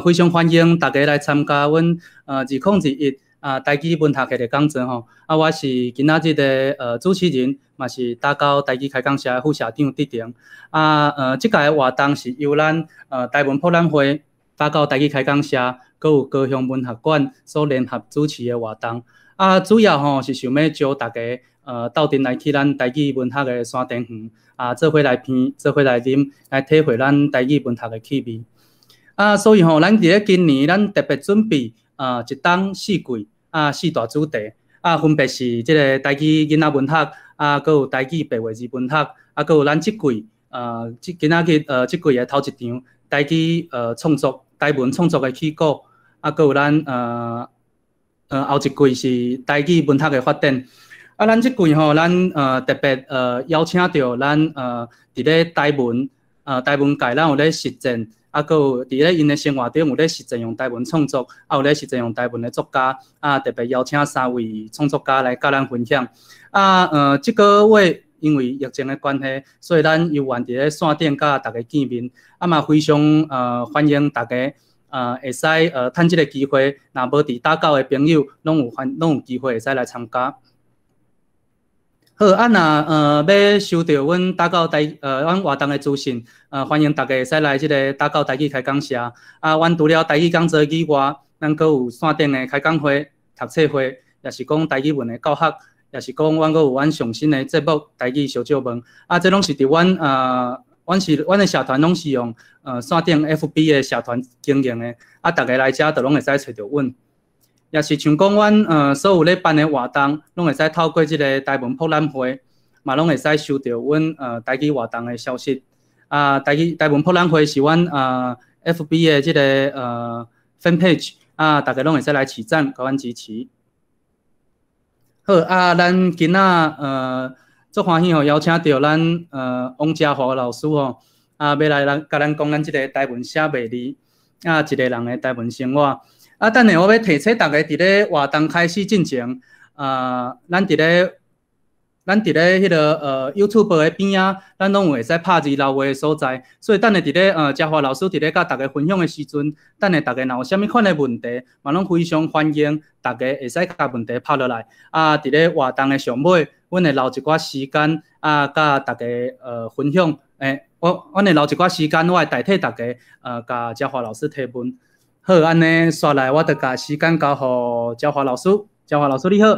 非常欢迎大家来参加阮2021台语文学的讲座吼。我是今仔日的主持人，嘛是打到台语开讲社副社长德成。这届活动是由咱台文博览会、打到台语开讲社，佮有高雄文学馆所联合主持的活动。主要吼是想要招大家斗阵来去咱台语文学的山顶园做伙来品、做伙来啉，来体会咱台语文学的气味。所以吼，咱伫咧今年咱特别准备一档四季四大主题分别是即个台语囡仔文学佮有台语白话字文学佮有咱即季今仔日即季的头一场台语创作台文创作的起稿佮有咱后一季是台语文学的发展。咱即季吼，咱特别邀请到咱伫咧台文界咱有咧实践。佮有伫咧因的生活中有咧实践用台文创作，有咧实践用台文的作家特别邀请3位创作家来甲咱分享。即个月因为疫情的关系，所以咱有愿伫咧线顶甲大家见面，嘛非常欢迎大家会使趁即个机会，若无伫打狗的朋友，拢有机会会使来参加。好，若要收到阮打狗阮活动的资讯，欢迎大家会使来即个打狗台语开讲社。阮除了台语讲座以外，咱阁有线顶的开讲会、读册会，也是讲台语文的教学，也是讲阮阁有阮上新的节目台语小酒问。这拢是伫阮阮的社团拢是用线顶 FB 的社团经营的。大家来遮就拢会使找到阮。也是像讲，阮所有咧办的活动，拢会使透过即个台文博览会，嘛拢会使收到阮台语活动的消息。台文博览会是阮FB 的即个fan page，大家拢会使来取赞，甲阮支持。好咱今仔足欢喜邀请到咱王家华老师要来甲咱讲咱即个台文写卖字一个人的台文生活。等下我要提醒大家，伫咧活动开始进前，咱伫咧迄个YouTube 的边咱拢有会使拍字留话的所在。所以等下伫咧嘉华老师伫咧甲大家分享的时阵，等下大家若有啥物款的问题，嘛拢非常欢迎大家会使甲问题拍落来。伫咧活动的上尾，阮会留一寡时间甲大家分享。阮会留一寡时间，我会代替大家甲嘉华老师提问。好，安尼刷来，我就把时间交互焦华老师。焦华老师你好，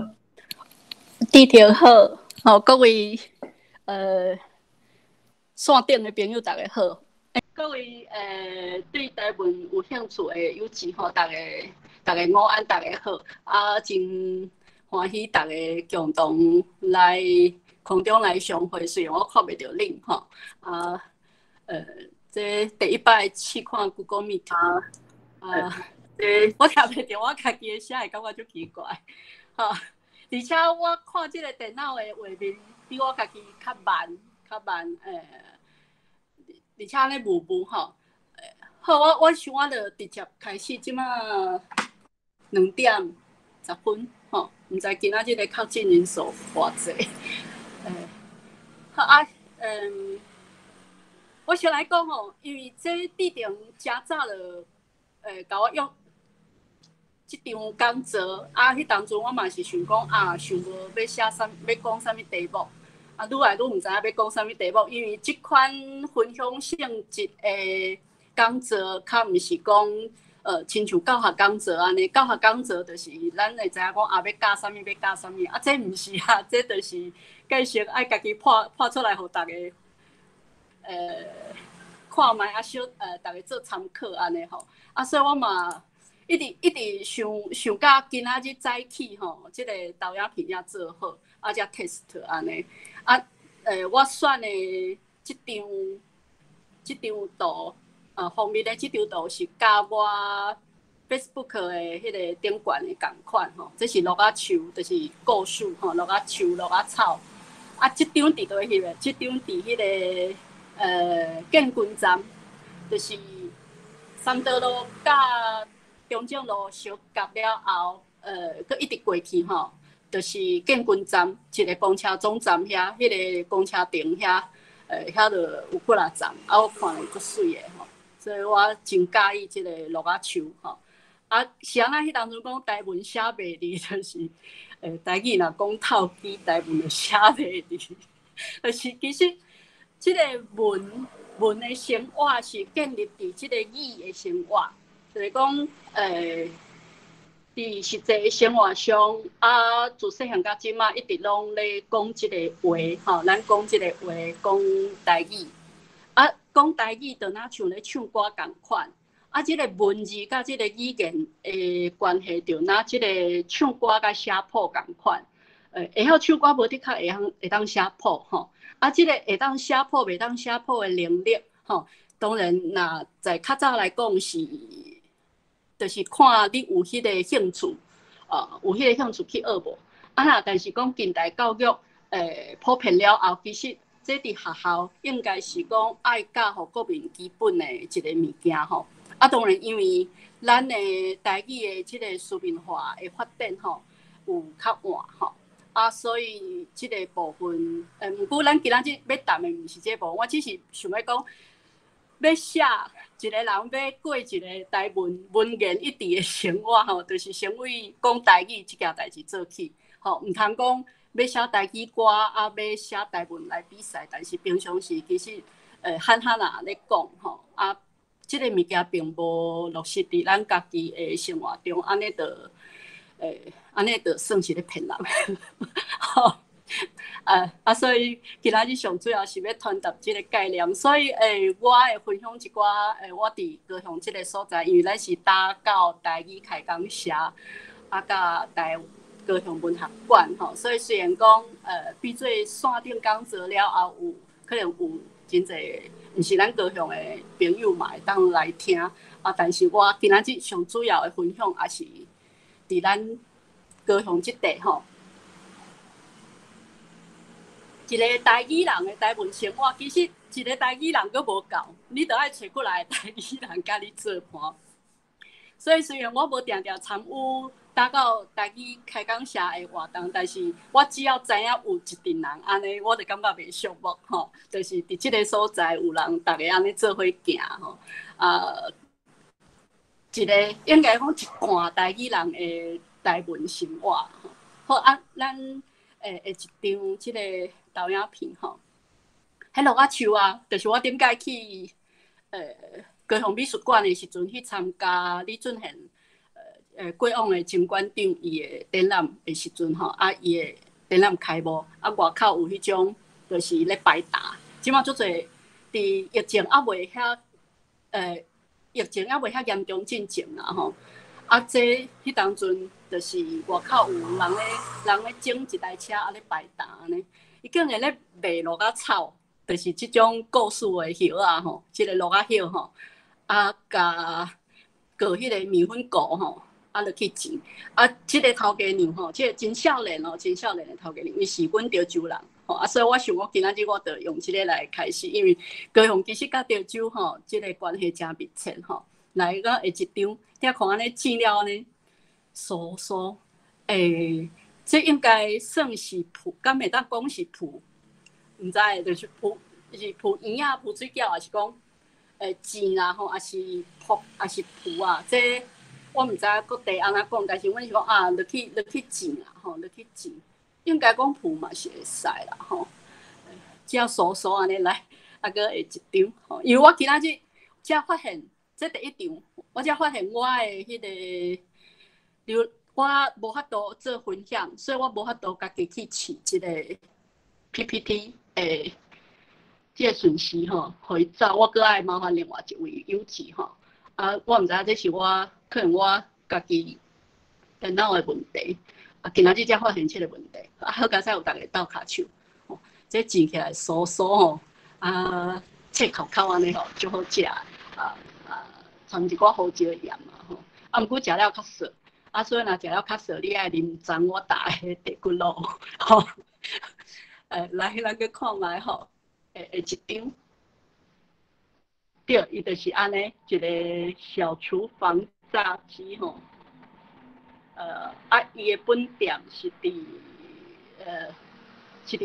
地条好，各位线顶的朋友大家好。各位对台文有兴趣的友人大家午安，大家好。真欢喜大家共同来空中来相会，虽然我看袂到恁这第一摆试看 Google Meet。我听袂到我家己的写，会感觉足奇怪。而且我看即个电脑的画面比我家己较慢，而且咧模糊好，我想我就直接开始，即马2点10分毋知今仔日个确诊人数偌济。我先来讲因为这地点真早就。甲我约即场讲座迄当阵我嘛是想讲想无要写啥，要讲啥物题目愈来愈毋知影要讲啥物题目，因为即款分享性质的讲座，较毋是讲亲像教学讲座安尼。教学讲座就是咱会知影讲要教啥物，要教啥物这毋是这就是继续爱家己拍出来，互大家看卖小大家做参考安尼吼。所以我嘛一直想到今仔日早起即个投影片也做好，才 test 安尼。我选的即张图，封面的即张图是甲我 Facebook 的迄个顶悬的同款这是鹿仔树，就是故事鹿仔树、鹿仔草。即张伫倒翕的？即张伫迄个建军站，就是三德路甲中正路相夹了后，佮一直过去就是建军站一个公车总站遐，迄个公车亭遐，遐就有几啊站，我看了足水的所以我真介意即个落仔树吼。啊，是安那迄当阵讲台文写袂哩，就是台语若讲透机，台文就写袂哩。就是其实即个文的生活是建立伫即个语的生活，就是讲伫实际生活上啊，自细汉到即马一直拢咧讲即个话吼，咱讲即个话讲台语啊，讲台语就若像咧唱歌共款。啊，即个文字甲即个语言的关系，就若即个唱歌甲写谱共款。会晓唱歌无的确会当写谱吼。啊，即个会当写谱袂当写谱的能力吼，当然若在较早来讲是，就是看你有迄个兴趣，有迄个兴趣去学无。啊若但是讲近代教育普遍了后，其实这伫学校应该是讲爱教互国民基本的一个物件吼。啊，当然，因为咱的台语的即个书面化的发展吼，有较晚吼，啊，所以即个部分，毋过咱今仔日要谈的毋是这部分，我只是想要讲，要写一个人要过一个台文言一致的生活吼，就是先为讲台语即件代志做起，吼，毋通讲要写台语歌啊，要写台文来比赛，但是平常时其实喊啊咧讲吼啊。即个物件并无落实伫咱家己的生活中，安尼就算是咧骗人。吼，所以今仔日上主要是要传达即个概念。所以我会分享一寡我伫高雄即个所在，因为咱是搭到台语开讲社，啊，甲高雄文学馆吼，所以虽然讲比做线顶讲座了后有可能有真侪。毋是咱高雄的朋友嘛会当来听啊，但是我今仔日上主要的分享也是伫咱高雄即地吼，一个台语人的台文生活，其实一个台语人佫无够，你着爱找过来的台语人甲你做伴。所以虽然我无定定参与搭到台语开讲社的活动，但是我只要知影有一群人安尼，我就感觉袂寂寞吼。就是伫即个所在有人，大家安尼做伙行吼，一个应该讲一贯台语人的台文生活吼。好啊，咱下一张即个投影片吼，迄落仔树啊，就是我顶届去高雄美术馆的时阵去参加李俊贤过往的前馆长伊的展览的时阵吼，啊伊的展览开幕，啊外口有迄种就是咧摆搭，即马足侪伫疫情还袂遐疫情还袂遐严重进前啦吼，啊这迄当阵就是外口有人咧整一台车啊咧摆搭安尼，伊竟然咧卖落仔草，就是即种故事的叶啊吼，即个落仔叶吼。啊，甲过迄个面粉糊吼，啊，落去煎。啊，即个头家娘吼，即个真少年哦，真少年的头家娘，伊是阮潮州人吼。啊，所以我想我今仔日我着用即个来开始，因为高雄其实甲潮州吼，即个关系真密切吼。来个下一张，遐看安尼煎了安尼，酥酥，这应该算是脯，敢会当讲是脯？毋知，就是脯，是脯圆啊，脯水饺，还是讲？煎啦吼，也是脯，也是脯啊。这我毋知各地安怎讲，但是阮是讲啊，落去煎啦吼，落去煎。应该讲脯嘛是会使啦吼。只要酥酥安尼来，啊个下一张吼。因为我今仔日才发现，这第一张，我才发现我的迄个，我无法度做分享，所以我无法度家己去试即个 PPT 即个顺序吼，互伊走，我阁爱麻烦另外一位友志吼。啊，我毋知影这是我可能我家己电脑的问题。啊，今仔日才发现即个问题。啊，好佳哉有大家斗骹手，吼，这煎起来酥酥吼，啊，脆口口安尼吼，就好食。掺一寡胡椒盐嘛吼。啊，毋过食了较涩。啊，所以若食了较涩，你爱啉昨我打的地骨露吼。来，咱去看卖吼。一张，对，伊就是安尼一个小厨房炸鸡吼，伊的本店是伫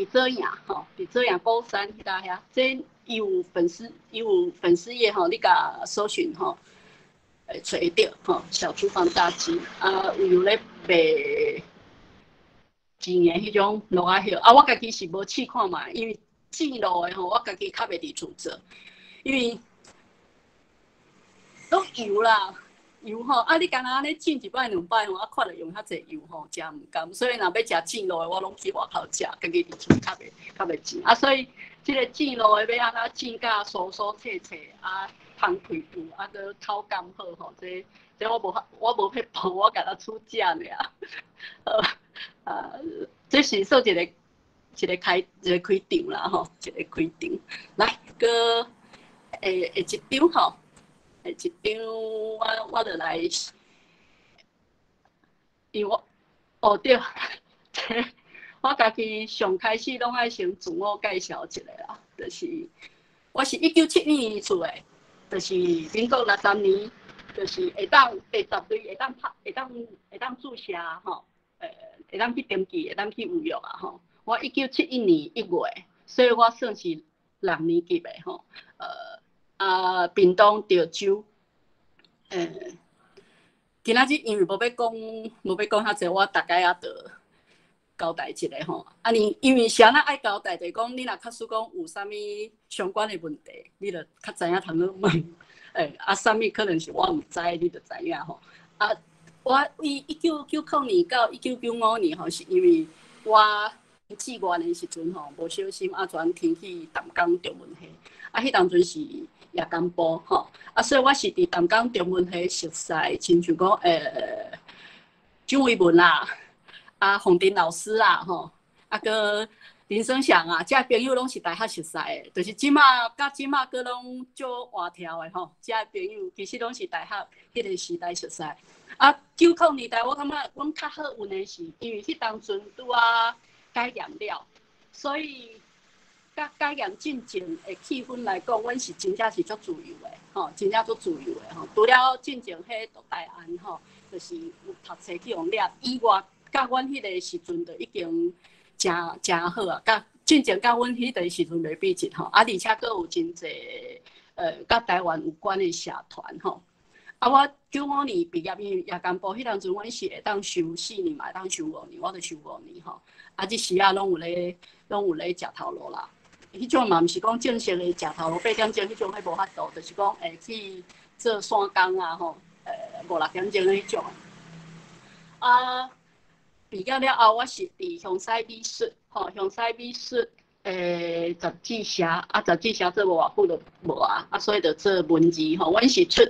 左营吼，伫左营高山迄搭遐，这有粉丝页吼，你甲搜寻吼，会找得到吼，小厨房大鸡啊，有咧卖钱的迄种落啊叶啊，我家己是无试看嘛，因为进路的吼，我家己较袂伫厝做，因为都油啦。油吼，啊！你干那安尼浸一摆两摆吼，啊，看着用遐济油吼，食毋甘。所以若要食正路的，我拢去外口食，家己伫厝较袂钱。啊，所以即个正路的要安怎浸甲酥酥脆脆，啊，芳开有，啊，搁口感好吼，这我无撇步，我甲它出价尔。这是说一个开场啦吼，一个开场。来，搁下一张吼。一张我就来，因为我对，我家己上开始拢爱先自我介绍一下啦，就是我是1972年厝的，就是民国63年，就是会当第10类会当注册吼，会当去登记，会当去有用啊吼。我1971年1月，所以我算是6年级的吼，屏东潮州，今仔日因为无要讲遐济，我大概也着交代一下吼。因为啥咱爱交代，就是讲你若假使讲有啥物相关的问题，你着较知影通去问。啥物可能是我毋知，你着知影吼。我1999年到1995年吼，是因为我4月的时阵吼，无小心转天去淡江中文系，迄当阵是夜间部吼，所以我是伫淡江中文系熟悉，亲像讲蒋伟文啦，洪丁老师啦吼，个林生祥啊，这朋友拢是大学熟悉的，就是即马佫拢足活跳的吼，这朋友其实拢是大学迄个时代熟悉。90年代我感觉阮较好运的是，因为迄当阵拄改验了，所以甲改验进前的气氛来讲，阮是真正是足自由的，吼，真正足自由的吼。除了进前迄大台安吼，就是有读册去用了以外，甲阮迄个时阵就已经真好啊。甲进前甲阮迄个时阵袂比较吼，而且佫有真济甲台湾有关的社团吼。我95年毕业，因为夜间部迄当阵，阮是会当修4年嘛，会当修5年，我就修5年吼。即时拢有咧食头路啦。迄种嘛，毋是讲正式的食头路8点钟迄种，迄无法度，就是讲去做山工啊吼，5、6点钟迄种。毕业了后，我是伫乡西美术吼，乡西美术杂志社杂志社做无偌久就无所以就做文字吼。阮是出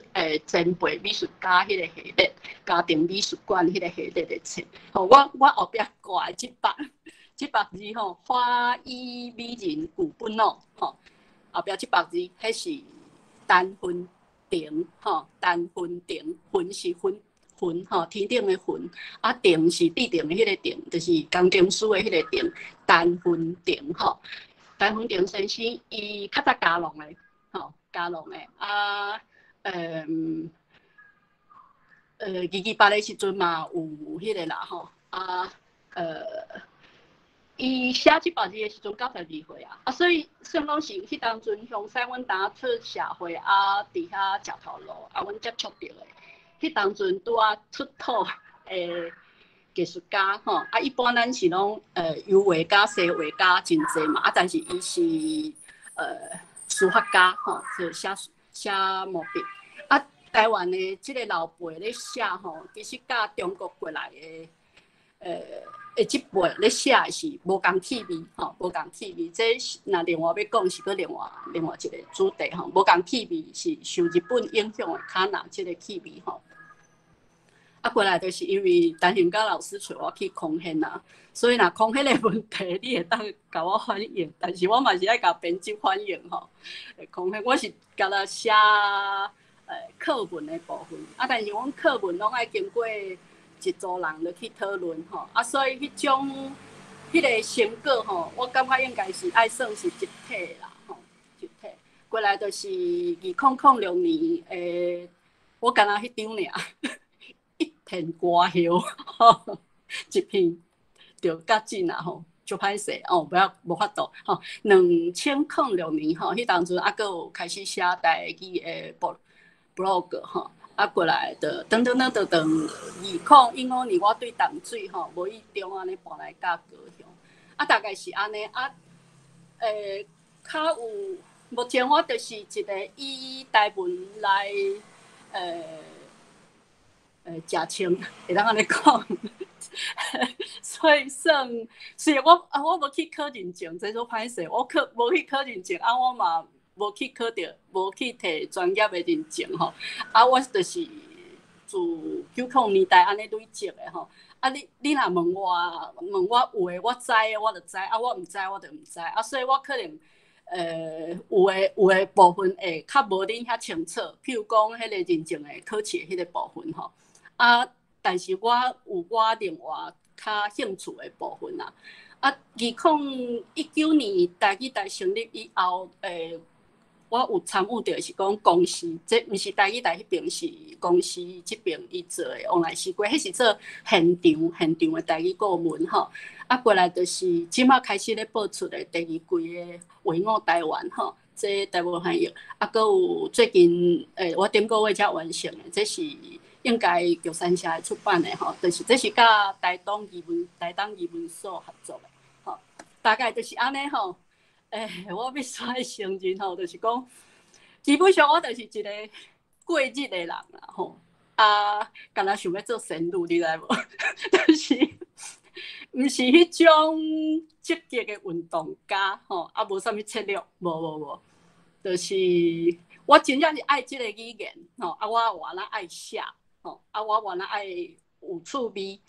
前辈美术家迄个系列，家庭美术馆迄个系列的册。吼，我后壁挂即百字吼，花衣美人古本哦吼，后壁即百字，迄是丹芬亭吼，丹芬亭，芬是云吼，天顶的云，亭是地顶的迄个亭，就是工程师的迄个亭，丹芬亭吼。丹芬亭先生伊较早加农的吼，加农的228的时阵嘛有迄个啦吼伊写即百字的时阵92岁所以算讲是迄当阵乡西阮当出社会伫遐食头路阮接触到的。迄当阵拄出土技术家吼，一般咱是拢油画家、西画家真济嘛，但是伊是书法家吼，是写毛笔。台湾的即个老辈咧写吼，其实甲中国过来的即辈咧写是无共气味吼，无共气味。这若另外要讲是个另外一个主题吼，无共气味是受日本影响的卡纳即个气味吼。过来就是因为陈兴甲老师找我去空闲所以若空闲的问题，你会当甲我反映，但是我嘛是爱甲编辑反映吼。空闲我是甲他写课文的部分，但是阮课文拢爱经过一组人落去讨论吼，所以迄个成果吼，我感觉应该是爱算是一体啦吼，一体。过来就是2006年我干那迄张尔。一片歌谣，一片就较紧吼，就歹势哦，无法度吼。2006年吼，迄当阵还佫有开始写台语的blog 吼，过来的等2005年我对淡水吼无意中安尼搬来到高雄，大概是安尼较有目前我就是一个以台文来食清，会当安尼讲。所以算，虽然我无去考认证，这做歹势。我无去考认证，我嘛无去考着，无去摕专业的认证吼。我就是自90年代安尼累积的吼。你若问我有诶，我知诶，我就知；我毋知我就毋知。所以我可能有诶部分会较无恁遐清楚。譬如讲，迄个认证诶考试迄个部分吼。但是我有我另外较兴趣的部分啦。2019年台语台成立以后，我有参与到是讲公司，这毋是台语台迄边，是公司这边伊做的往来西瓜，迄是做现场的台语顾问吼。过来就是即马开始咧播出的第2季的维我台湾吼，这台湾翻译。阁有最近我顶个月才完成的，这是。应该玉山社出版的吼，就是这是甲台东语文所合作的吼，大概就是安尼吼。我要说的承认吼，就是讲，基本上我就是一个过日的人啦吼。敢若想要做神女，你知无？就是毋是迄种积极的运动家吼，无啥物策略，无，就是我真正是爱即个语言吼，我原来爱写。我原来爱有趣味，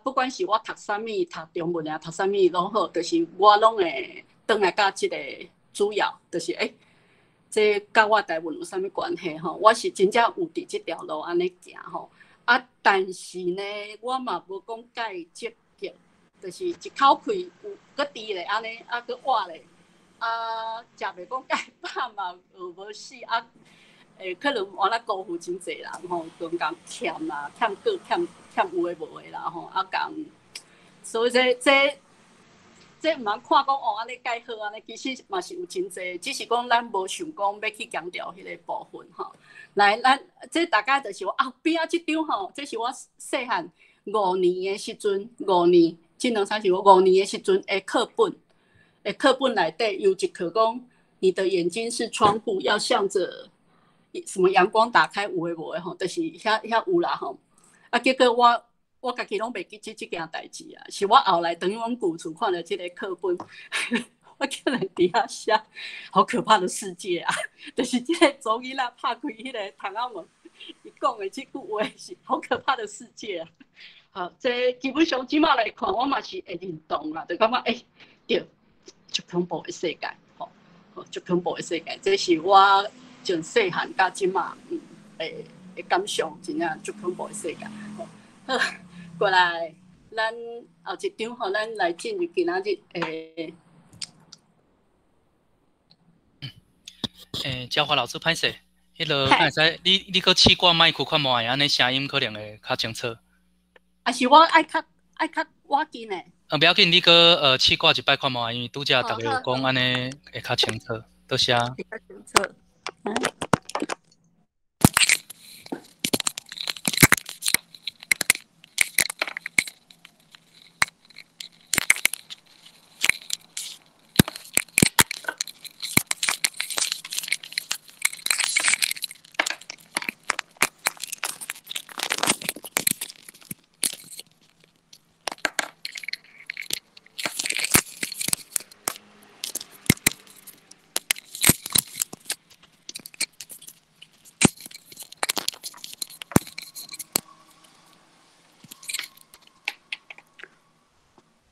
不管是我读啥物，读中文啊，读啥物拢好，就是我拢会转来甲即个主要，就是这甲我台湾有啥物关系吼？我是真正有伫即条路安尼行吼。但是呢，我嘛无讲介积极，就是一口气有搁猪咧安尼，搁活咧，食袂讲介饱嘛，无死可能我咧辜负真侪人吼，讲讲欠啦，欠有诶无诶啦吼，讲，所以这毋通看讲安尼介好安尼，其实嘛是有真侪，只是讲咱无想讲要去强调迄个部分吼。来，咱这大概就是我边即张吼，这是我细汉5年诶时阵，5年，这2、3是我5年诶时阵诶课本，课本内底有一课讲，你的眼睛是窗户，要向着。什么阳光打开有诶无诶吼，就是遐有啦吼。结果我家己拢袂记即件代志啊，是我后来等于阮旧厝看了即个课本，我竟然伫遐写好可怕的世界啊！就是即个祖囡仔拍开迄个窗仔门，伊讲的即句话是好可怕的世界啊！好，这基本上即马来看，我嘛是会认同啦，就感觉对，足恐怖的世界，吼，足恐怖的世界，这是我。从细汉到即马，会感想真正足恐怖的世界。好，过来，咱后一张吼，咱来进入今仔日焦华老师歹势，迄落会使你搁试挂麦克看卖，安尼声音可能会较清楚。是我爱较我紧诶。不要紧，你搁试挂一摆看卖，因为拄则逐个有讲安尼会较清楚，多谢。会较清楚。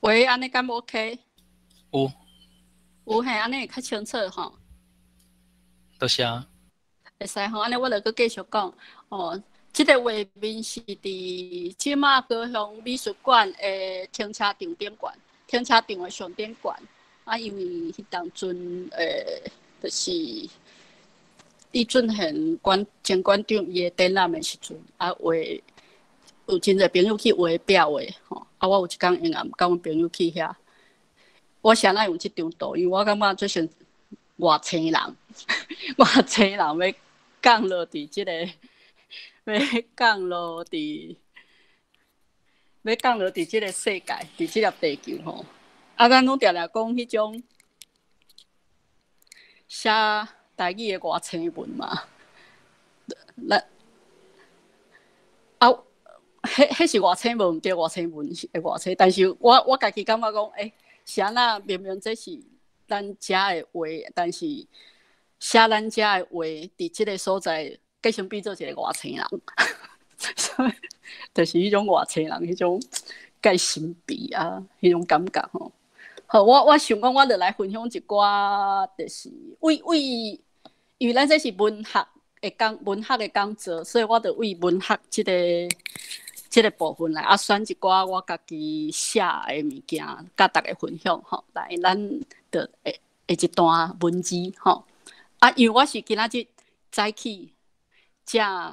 喂，安尼敢 OK？ 有嘿，安尼会较清楚吼。多谢。会使吼，安尼我就搁继续讲。即个画面是伫即马高雄美术馆的停车场顶馆，停车场的上顶馆。因为迄当阵就是李俊贤前馆长伊的展览的时阵，有真侪朋友去画壁画吼。我有一天因甲阮朋友去遐，我谁那用这张图，因为我感觉最像外星人，外星人要降落伫这个，要降落伫这个世界，伫这粒地球吼。咱拢常常讲迄种写台语的外星文嘛，迄是外星文，毋对，外星文的外星。但是我家己感觉讲，是安那明明这是咱遮的话，但是写咱遮的话，伫即个所在，计算比做一个外星人，就是迄种外星人，迄种介神秘啊，迄种感觉吼。好，我想讲，我就来分享一寡，就是因为咱这是文学的讲座，所以我就为文学这个部分来选一寡我家己写的物件，甲大家分享吼。来，咱就下一段文字吼。因为我是今仔日早起才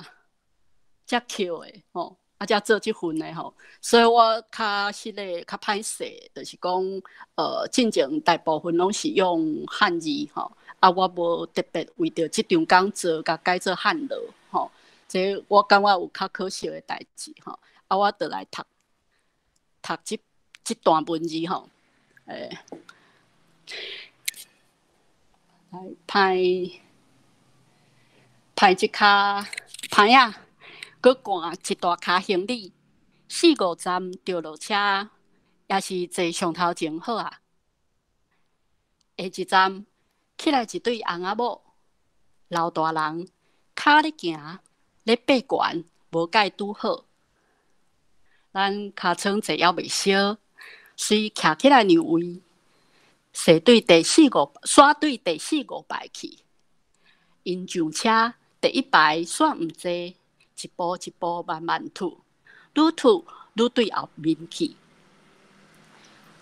捡的吼，才做这份的吼，所以我较实个较歹势，就是讲进前大部分拢是用汉字吼，我无特别为着这场讲座甲改做汉语吼，这我感觉有较可惜的代志吼，我就来读这段文字吼，来派一卡牌啊！佮赶一大卡行李，4、5站就落车，也是坐上头前好啊。下一站起来一对翁仔某，老大人，骹咧行，咧爬悬，无介拄好。咱尻川坐了袂少，随徛起来让位，刷对第4、5排去。因上车第一排算毋济。一步一步慢慢吐，愈吐愈对后面去。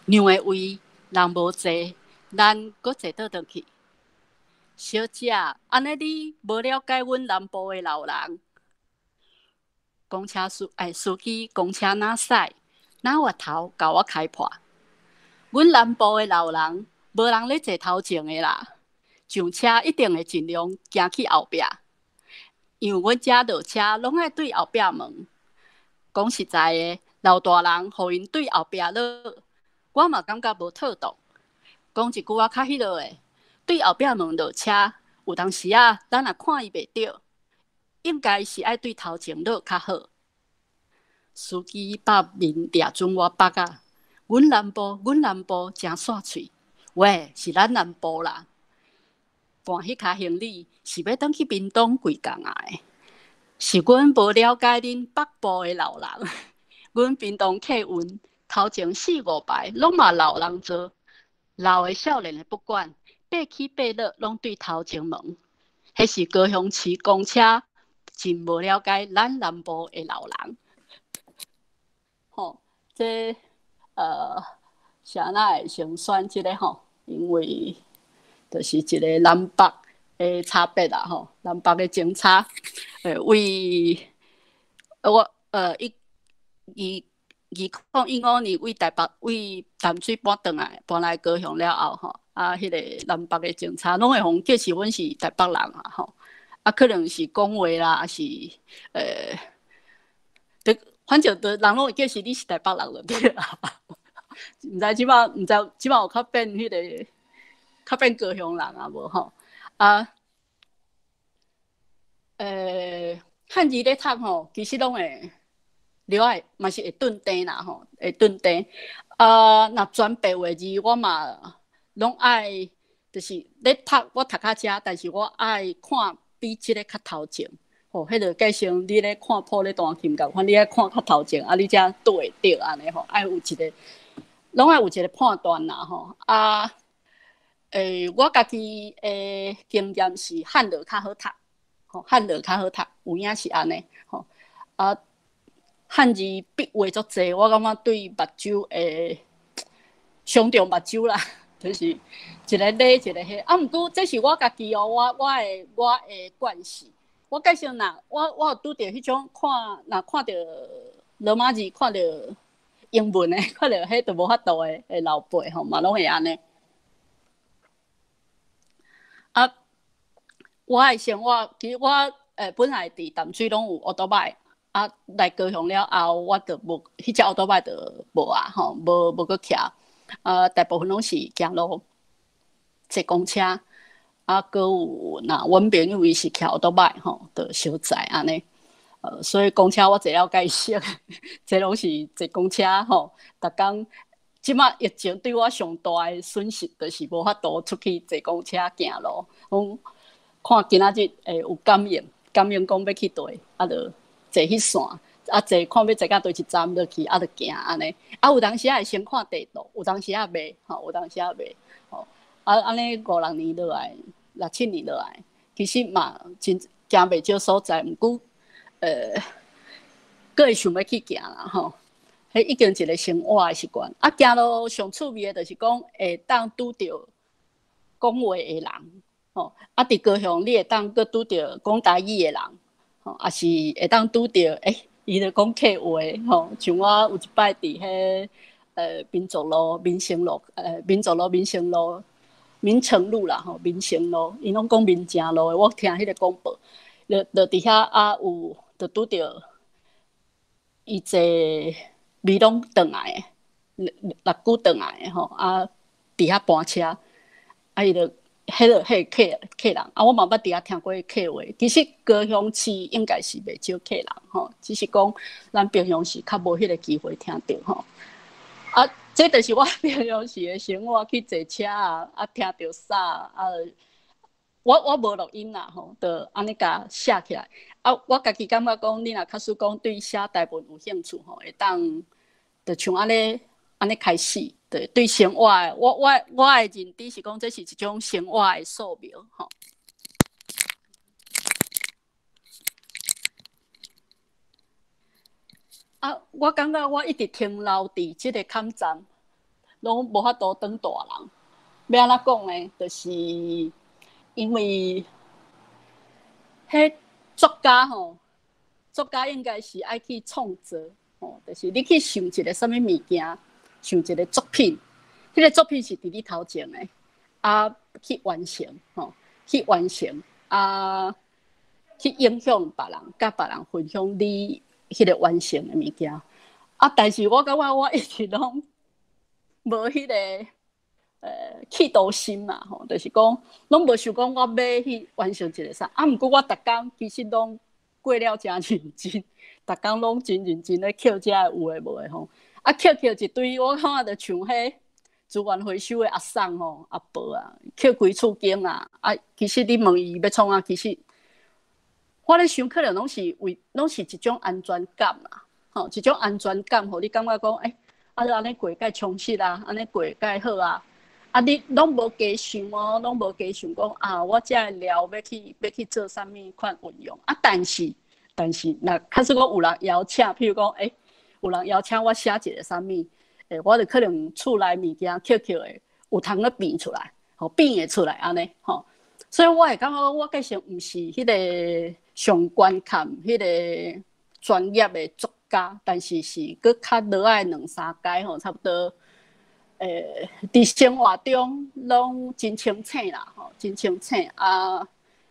让的位人无坐，咱搁坐倒去。小姐，安尼你无了解阮南部的老人？公车司机公车哪驶，哪滑头甲我开破。阮南部的老人无人咧坐头前的啦，上车一定会尽量行去后壁。因为阮遮落车拢爱对后壁问，讲实在的，老大人互因对后壁落，我嘛感觉无妥当。讲一句较迄落的，对后壁问落车，有当时咱若看伊袂着，应该是爱对头前落较好。司机把面掠准我腹啊！阮南部真煞喙，喂，是咱南部啦。搬迄卡行李是要转去屏东几工啊？是阮无了解恁北部的老人。阮屏东客运头前4、5排拢嘛老人坐，老的少年的不管，爬起爬落拢对头前问。迄是高雄市公车真无了解咱南部的老人。吼，这是安那会先选这个吼，因为就是一个南北的差别啦吼，南北的争差。为我2015年为台北为淡水搬来高雄了后吼，迄个南北的争差，拢会互记是阮是台北人啊吼，可能是讲话啦，还是反正人拢会记是你是台北人就对啦。毋知即摆有较变迄个。较变高雄人啊，无吼汉字咧读吼，其实拢会了解，嘛是会顿定啦吼，会顿定。若全白话字，我嘛拢爱，就是咧读，我读较遮，但是我爱看比即个较头前。吼，迄个计算你咧看谱咧弹琴共款，你爱看较头前，你才对会着安尼吼，爱有一个，拢爱有一个判断啦吼我家己经验是汉语较好读，吼，汉语较好读，有影是安尼，吼汉字笔画足济，我感觉对目睭伤着目睭啦，就是一个咧一个迄。毋过这是我家己哦，我的惯势。我介绍我有拄着迄种若看着罗马字，看着英文的，可能迄就无法度的老辈吼，嘛拢会安尼。啊，我的生活其实我本来伫淡水拢有奥多麦，啊来高雄了后，我就无迄只奥多麦就无啊吼，无去骑，大部分拢是行路坐公车，啊，搁有那阮朋友伊是骑奥多麦吼，就小载安尼。所以公车我坐了介熟，这拢是坐公车吼。逐工即马疫情对我上大的损失，就是无法度出去坐公车行路。看今仔日有感应讲要去对，啊，就坐迄线，啊，坐看要坐到对一站就去，啊，就行安尼。啊，有当时会先看地图，有当时袂吼，有当时袂吼。啊，安尼5、6年落来，6、7年落来，其实嘛真行袂少所在，毋过。佫会想要去行啦吼，迄已经一个生活的习惯。啊，行路上趣味的，就是讲会当拄着讲话的人，吼。啊，伫高雄你会当佫拄着讲台语的人，吼，也是会当拄着伊就讲客话，吼。像我有一摆伫迄民族路、民生路、民族路、民生路、民城路啦，吼，民生路，因拢讲民正路的。我听迄个广播，就伫遐啊有。就拄着伊坐美拢转来的，6股转来的吼，啊，伫遐搬车，啊，伊就迄客人，啊，我嘛捌伫遐听过客话。其实高雄市应该是袂少客人吼，只是讲咱平常时较无迄个机会听到吼。啊，这就是我平常时的生活，去坐车啊，听到啥啊。我无录音啦吼，就安尼甲写起来。啊，我家己感觉讲，你若假使讲对写台文有兴趣吼，会当就像安尼开始，对生活的，我的认知是讲，这是一种生活的素描吼。啊，我感觉我一直停留伫即个坎站，拢无法度当大人。要安怎讲呢？就是因为迄作家吼，作家应该是爱去创作吼，就是你去想一个什么物件，想一个作品，迄个作品是伫你头前的，啊，去完成吼，去完成啊，去影响别人，甲别人分享你迄个完成的物件。啊，但是我感觉我一直拢无迄个。企图心嘛，吼，就是讲，拢无想讲我要去完成一个啥。啊，毋过我逐工其实拢过了真认真，逐工拢真认真咧捡遮有诶无诶吼。啊，捡一堆，我看着像迄资源回收诶阿送吼、阿伯啊，捡规厝间啊。啊，其实你问伊要创啊，其实我咧想，可能拢是一种安全感啦，吼，一种安全感，互你感觉讲，啊，安尼过该充实啊，安尼过该好啊。啊！你拢无加想哦，拢无加想讲啊，我遮料要去做啥物款运用啊？但是，若假使讲有人邀请，譬如讲，有人邀请我写一个啥物，我就可能厝内物件捡的，有通咧变出来，吼变会出来安尼，吼。所以我会感觉我计实毋是迄个上观看迄个专业的作家，但是佫较落爱2、3届吼，差不多。伫生活中拢真清醒啦，吼，真清醒啊！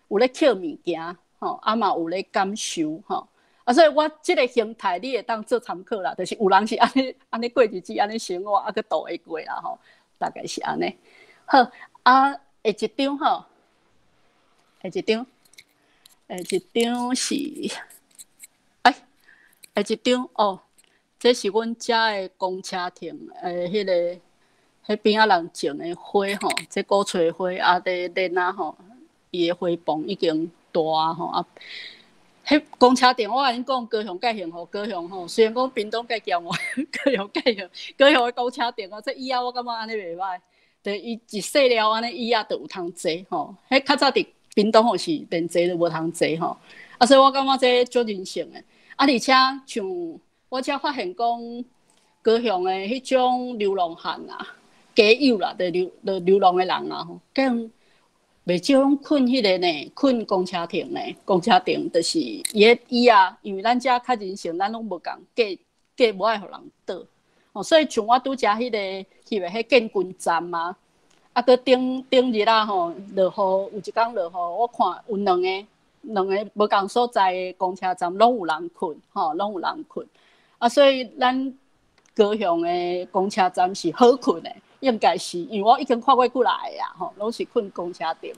有咧捡物件，吼，啊嘛有咧感受，吼，啊，所以我即个形态你会当做参考啦，就是有人是安尼过日子，安尼生活，啊，佮度会过啦，吼，大概是安尼。好，啊，下一张吼，下一张是，下一张哦，这是阮遮的公车亭，迄个。迄边仔人种的花吼，这古翠花啊，伫莲啊吼，伊的花棚已经大吼啊。迄公车店我甲恁讲，高雄介幸福，高雄吼，虽然讲屏东介骄傲，高雄介幸，高雄的公车店哦，这椅仔我感觉安尼袂歹，就伊一细了安尼椅仔就有通坐吼。迄较早伫屏东吼是连坐都无通坐吼，啊，所以我感觉这足人性的。啊，而且像我遮发现讲，高雄的迄种流浪汉啊。家友啦，就流浪的人啊，吼，更袂少拢困迄个呢，困公车亭呢。公车亭就是伊个椅啊，因为咱遮较人性，咱拢无共，价无爱互人倒，所以像我拄则迄个去个迄建军站嘛，搁顶日啊吼，落雨，有一工落雨，我看有两个无共所在的公车站拢有人困，拢有人困。所以咱高雄的公车站是好困的，应该是，因为我已经看过几来啊，拢是困公车顶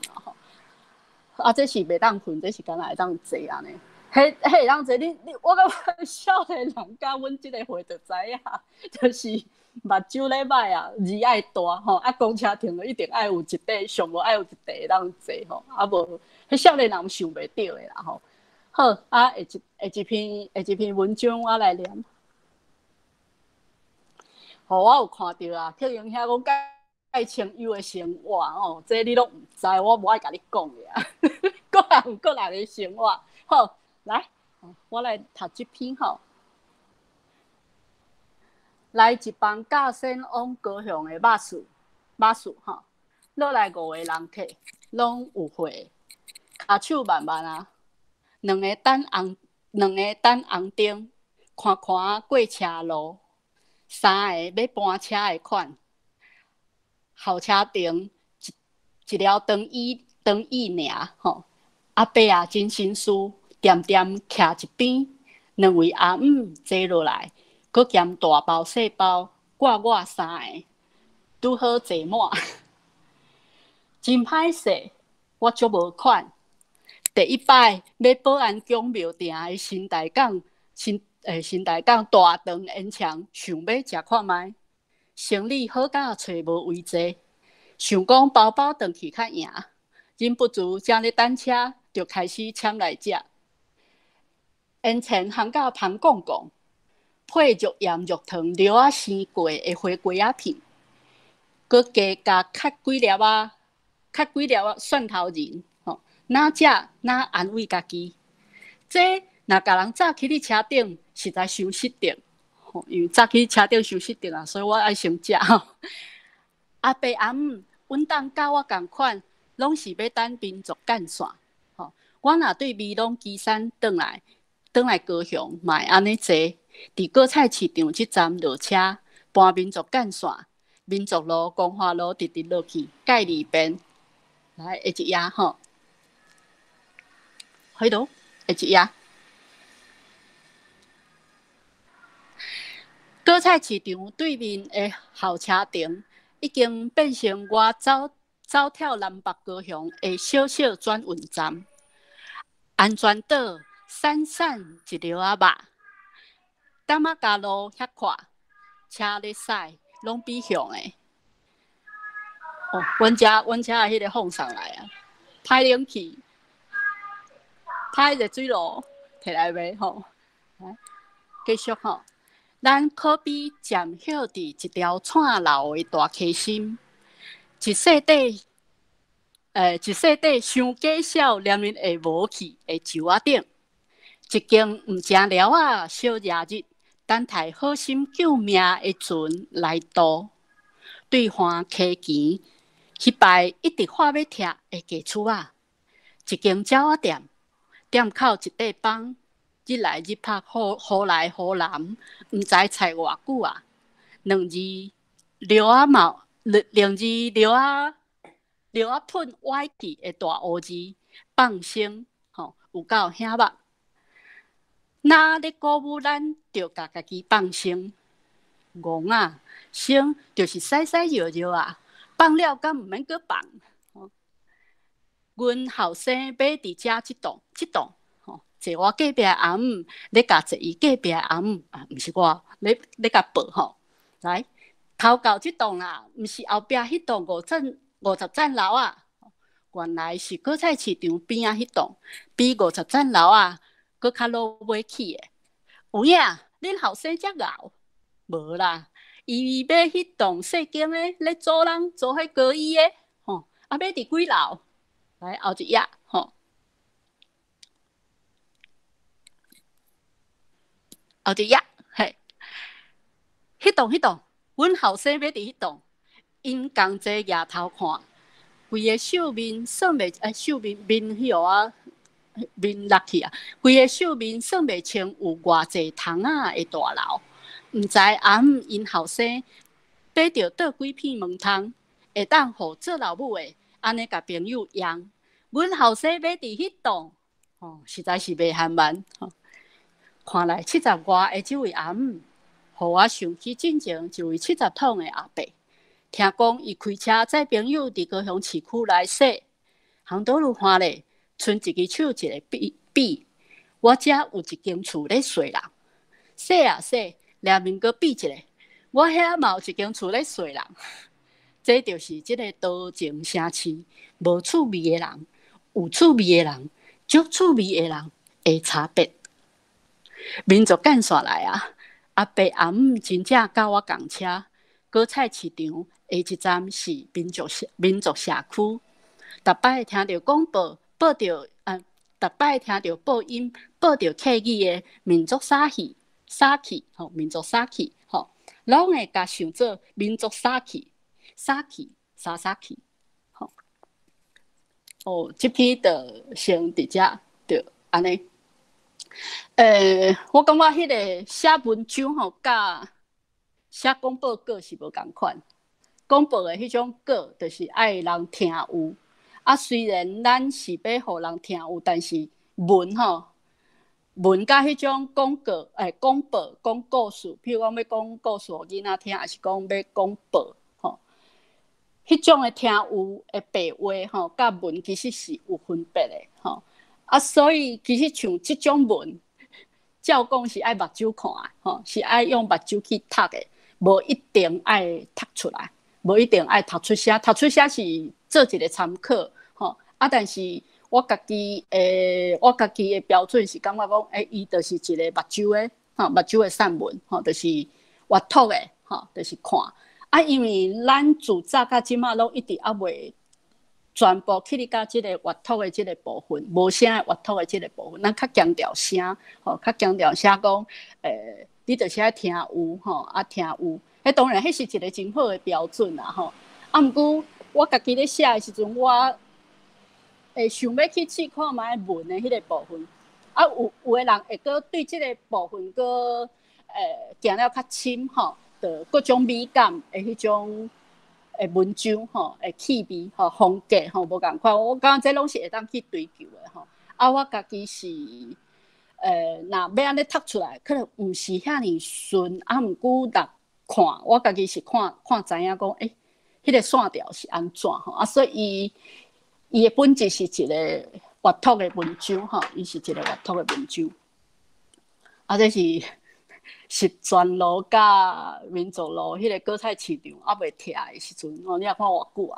啊，这是袂当困，这是敢若会当坐安尼。迄会当坐，我感觉少年人甲阮即个岁就知影，就是目睭咧歹啊，字爱大公车停了一定爱有一块，上无爱有一块会当坐无，迄少年人想袂到的啦好，下一篇文章我来念。我有看到啊，客人遐讲介清幽的生活这你拢毋知，我无爱甲你讲呀。各人的生活，好，来，我来读这篇来一帮驾驶往高雄的巴士落来5个人客，拢有血，骹手慢慢啊，两个等红灯，看过车路。3个要搬车的款，后车顶一条长椅尔阿伯啊真心思，点徛一边，两位阿姆坐落来，佮兼大包细包，挂我3个，拄好坐满。真歹势，我足无款。第一摆要保安宫庙埕的新台港大肠烟肠，想要食看卖，生理好甲找无位坐，想讲包包转去较赢，忍不住正咧等车，就开始签来食。烟肠烘甲香公公，配肉盐肉汤料啊生过的花龟仔片，佮加较几粒蒜头仁，哪食哪安慰家己。这若甲人早起伫车顶，实在伤失德。因为早起车顶伤失德啊，所以我爱先食阿伯阿姆稳当甲我共款，拢是要等民族干线。我若对美浓基山转来高雄，嘛会安尼坐。伫果菜市场即站落车，搬民族干线，民族路、光华路直落去，介二边。来，下一页迄度下一页。果菜市场对面的候车亭，已经变成我走跳南北高雄的小转运站。安全岛闪闪一条仔肉，淡仔加路遐宽，车咧驶拢比向的。阮遮的迄个放上来啊，歹冷气，歹热水炉摕来卖来继续咱可比站歇伫一条串楼的大溪心，一细块伤假小，连面会无去的树仔顶，一间毋正了啊小热日，等待好心救命的船来渡。对岸溪墘，迄摆一直话要拆的家厝仔，一间鸟仔店，店口一块板。日来日拍，好来好南，毋知菜偌久啊。两字柳仔喷歪去的大乌字，放生有够遐目。哪咧鼓舞咱，着家己放生？戆啊，生就是洗洗热热啊，放了敢毋免搁放？阮后生买伫遮即栋。坐我隔壁阿姆，咧甲坐伊隔壁阿姆毋是我，咧甲报来头到即栋啦，毋是后壁迄栋50层楼啊。原来是果菜市场边仔迄栋，比50层楼啊，搁较落尾起的。有影，恁后生才熬，无啦，伊买迄栋细间的，咧租人租迄高椅的，买伫几楼？来后一页后一页，嘿，迄栋，阮后生买伫迄栋，因共齐举头看，规个秀面算袂面迄啊，面落去啊，规个秀面算袂清有偌济窗仔的大楼，毋知暗暝因后生买着倒几片毛汤，会当互做老母的，安尼甲朋友用。阮后生买伫迄栋，实在是袂含慢。看来70外的这位阿姆，互我想起进前一位70桶的阿伯。听讲伊开车载朋友伫高雄市区来洗，行倒路看咧，剩一只手一个笔。我遮有一间厝咧洗人，洗啊洗，两面阁比一个。我遐嘛有一间厝咧洗人，这就是即个多情城市，无趣味的人，有趣味的人，足趣味的人的差别。民族干线来啊！阿伯阿姆真正甲我共车，果菜市场下一站是民族社区。逐摆听到广播，逐摆听到播音，报着客语的民族沙戏，民族沙戏，拢会甲想做民族沙戏，沙戏。这篇就先伫遮，就安尼。我感觉迄个写文章甲写广播稿是无共款。广播的迄种稿，就是爱人听有。虽然咱是要互人听有，但是文甲迄种广告、广播、讲故事，譬如讲要讲故事互囡仔听，还是讲要广播，迄种的听有的白话，甲文其实是有分别的，所以其实像即种文，照讲是爱目睭看的，是爱用目睭去读的，无一定爱读出来，无一定爱读出声，读出声是做一个参考，但是我家己的标准是感觉讲，伊就是一个目睭的散文，就是阅读的，就是看。因为咱自早到即马拢一直未全部去到即个阅读的即个部分，无声的阅读的即个部分，咱较强调声，较强调声讲，你就是爱听有，听有。当然，迄是一个真好的标准啦，毋过我家己咧写的时阵，我想要去试看卖文的迄个部分，有的人会搁对即个部分搁行了较深就各种美感的迄种文章气味风格无共款。我感觉这拢是会当去追求的我家己是若要安尼读出来，可能毋是遐尼顺毋过人看，我家己是看知影讲迄个线条是安怎所以伊的本质是一个阅读的文章伊是一个阅读的文章这是十全路甲民族路迄个果菜市场未拆的时阵你也看偌久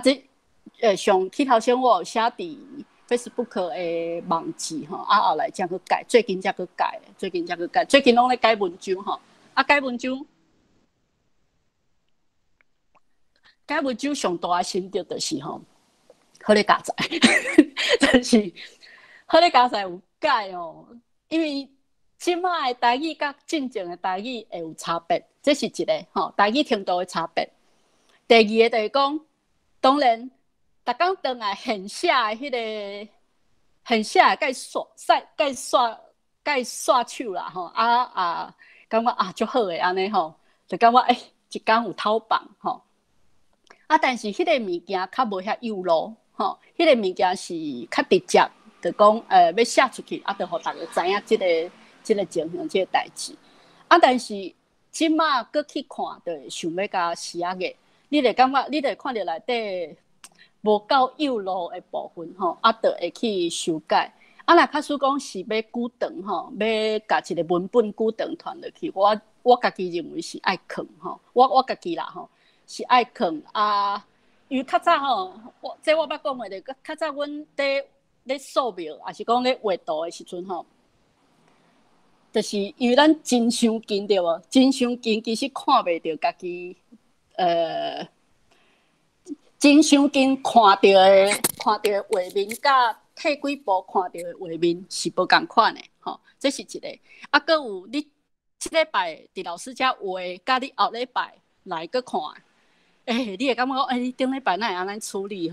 这上起头先我有写伫 Facebook 的网址后来才去改，最近才去改，最近拢咧改文章改文章上大的心得就是好咧加载就是好咧加载有改因为即摆的台语甲进前的台语会有差别，这是一个台语程度的差别。第二个就是讲，当然，逐工倒来现写的迄个现写的甲刷手啦感觉足好诶安尼就感觉一工有透棒但是迄个物件较无遐幼路迄个物件是较直接，就讲要写出去就互大家知影即个情形，即个代志但是即马搁去看，就会想要甲写个，你会感觉，你会看到内底无够幼路的部分就会去修改若假使讲是要久长要甲一个文本久长传落去，我家己认为是爱藏我家己啦是爱藏因为较早我捌讲话的，较早阮咧素描，还是讲咧画图的时阵就是因为咱真伤近对无？真伤近，其实看袂到家己真伤近看到的画面，甲退几步看到的画面是无共款的这是一个搁有你即礼拜伫老师遮画，甲你后礼拜来搁看你会感觉讲你顶礼拜哪会安尼处理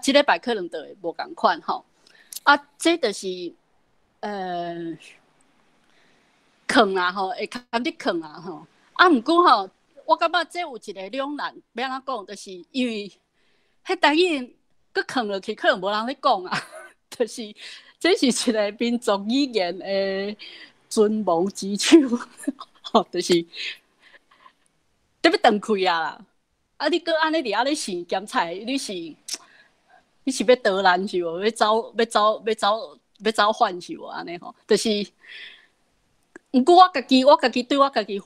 即礼拜可能就会无共款这就是坑啦吼，会堪伫坑啊吼。啊，毋过吼，我感觉这有一个两难，要安怎讲，就是因为迄台语佮坑落去，可能无人咧讲啊，就是这是一个民族语言的存亡之秋，吼，就是特别断开啊啦。啊，你搁安尼伫遐咧试咸菜，你是要倒烂是无？要走反是无？安尼吼，就是。毋过我家己对我家己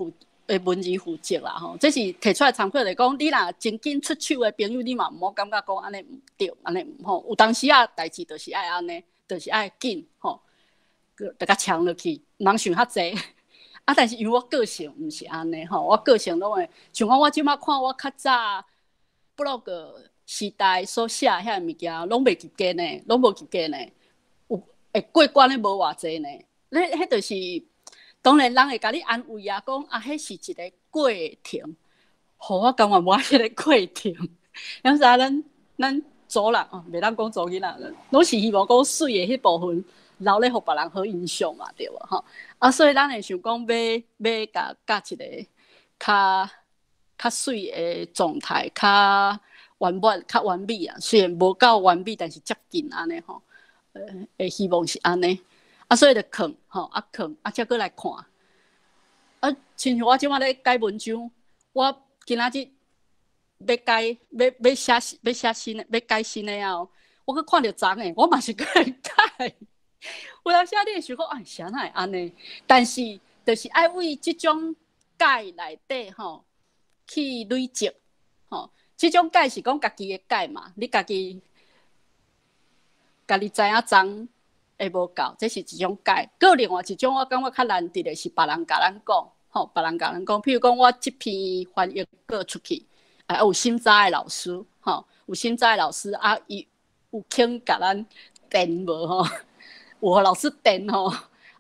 的文字负责啦吼，这是摕出来参考来讲。你若真紧出手的朋友，你嘛毋好感觉讲安尼毋对，安尼毋好。有当时啊，代志就是爱安尼，就是爱紧吼，就甲呛落去，毋通想遐济。啊，但是因为我个性毋是安尼吼，我个性拢会像我即摆看我较早 blog 时代所写遐物件，拢袂及格呢，拢无及格呢，有会过关的无偌济呢。迄就是。当然，人会甲你安慰啊，讲啊，迄是一个过程，互我感觉无迄个过程。有时咱族人哦，袂当讲族囡仔，拢是希望讲水的迄部分留咧，互别人好印象嘛，对无吼？啊，所以咱会想讲要甲一个较水的状态，较完美啊。虽然无够完美，但是接近安尼吼。会希望是安尼。啊，所以就藏吼，藏，才过来看。啊，亲像我即摆咧改文章，我今仔日要写新的，要改新的啊！我去看到昨个，我嘛是过来改。有当时你会想讲，哎，啥会安尼？但是就是爱为即种改内底吼去累积吼，即种改是讲家己的改嘛，你家己知影脏。会无够，这是一种改。个另外一种，我感觉较难得的是别人甲咱讲，吼，别人甲咱讲。譬如讲，我这篇翻译过出去，有新扎的老师，吼，有新扎的老师啊，伊有肯甲咱电无吼，有老师电吼，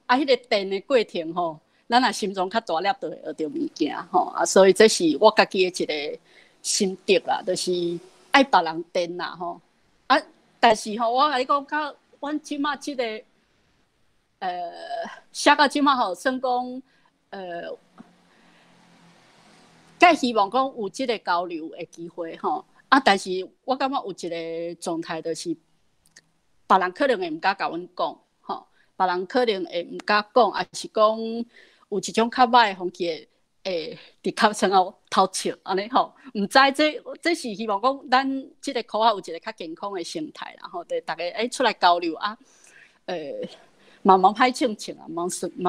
啊，迄个电的过程吼，咱若心中较大粒，就会学到物件吼啊，所以这是我家己的一个心得啦，就是爱别人电啦吼啊，但是吼，我甲你讲较。阮即马即个写到即马吼，算讲介希望讲有即个交流的机会吼。啊，但是我感觉有一个状态，就是别人可能会毋敢甲阮讲吼，别人可能会毋敢讲，还是讲有一种较歹的风气会伫较身后偷笑安尼吼。毋知这是希望讲咱即个科学有一个较健康的生态啦吼，对大家出来交流啊，慢慢歹清清啊，慢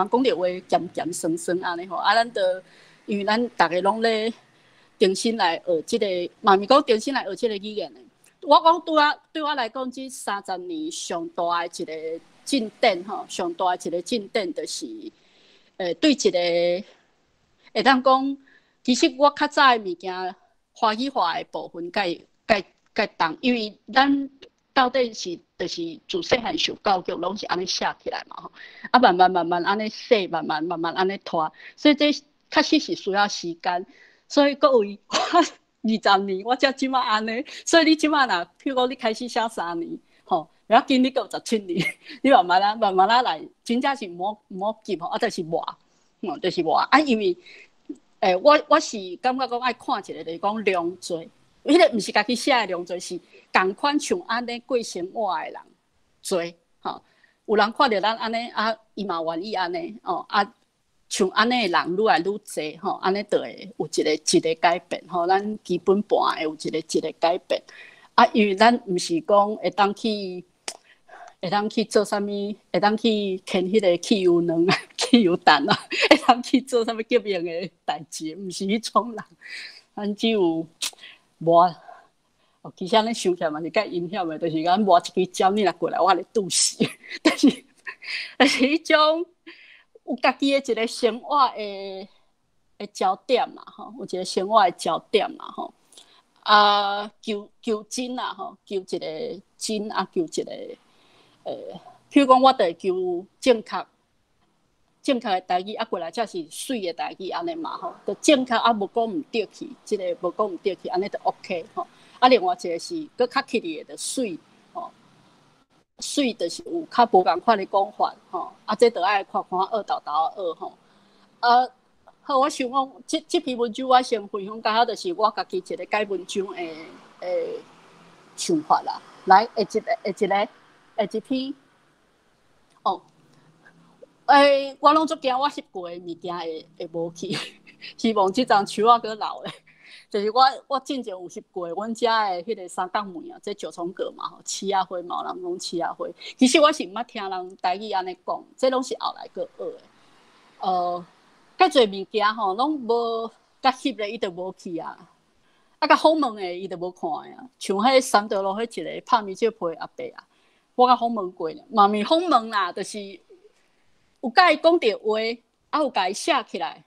讲着话咸咸酸酸安尼吼，啊，咱着因为咱大家拢咧重新来学即个，嘛咪讲重新来学即个语言的。我讲对我来讲，这30年上大的一个进展吼，上大的一个进展就是对一个。会当讲，其实我较早的物件，华语化的部分，介重，因为咱到底是就是自细汉受教育，拢是安尼写起来嘛吼，啊慢慢安尼写，慢慢安尼拖，所以这确实是需要时间。所以各位，我20年，我才即马安尼，所以你即马若，譬如讲你开始写3年，吼，然后今年有17年，你慢慢来，真正是唔好急吼，啊，就是磨。就是我啊，因为我是感觉讲爱看一个，就是讲量多，迄个毋是家己写的量多，是同款像安尼过生活的人多吼。有人看到咱安尼啊，伊嘛愿意安尼哦啊，像安尼的人愈来愈多吼，安尼就会有一个改变吼。咱基本盘会有一个改变啊，因为咱毋是讲会当去做啥物？会当去牵迄个汽油能啊、汽油弹啊，会当去做啥物革命的代志？毋是迄种人，咱只有磨。其实咱想起来嘛是介阴险的，就是咱磨一支针，你若过来，我咧拄死。但是迄种有家己的一个生活的焦点嘛，吼，有一个生活的焦点嘛，吼。啊，求真啊，吼，求一个真啊，求一个。譬如讲，我就求正确的台语，啊过来才是水的台语安尼嘛吼，就正确啊，无讲毋对去，即个无讲毋对去，安尼就 OK 吼。啊，另外一个是搁较刻意的，就水吼，水就是有较无共款的讲法吼，啊，这就爱看二斗学吼。好，我想讲，这篇文章我先分享到，就是我家己一个改文章的想法啦。来，下一篇哦。我拢足惊我翕过的物件会无去，希望这张树仔搁留咧。就是我之前有翕过，阮遮的迄个三角梅啊，这九重葛嘛，吼，刺仔花嘛，有人讲刺仔花。其实我是毋捌听人台语安尼讲，这拢是后来搁学的。介侪物件吼，拢无甲翕咧，伊就无去啊。甲访问的伊就无看啊。像迄三德路迄一个拍米酒皮阿伯啊，我甲访问过呢，嘛咪访问啦，就是有甲伊讲着话，有甲伊写起来，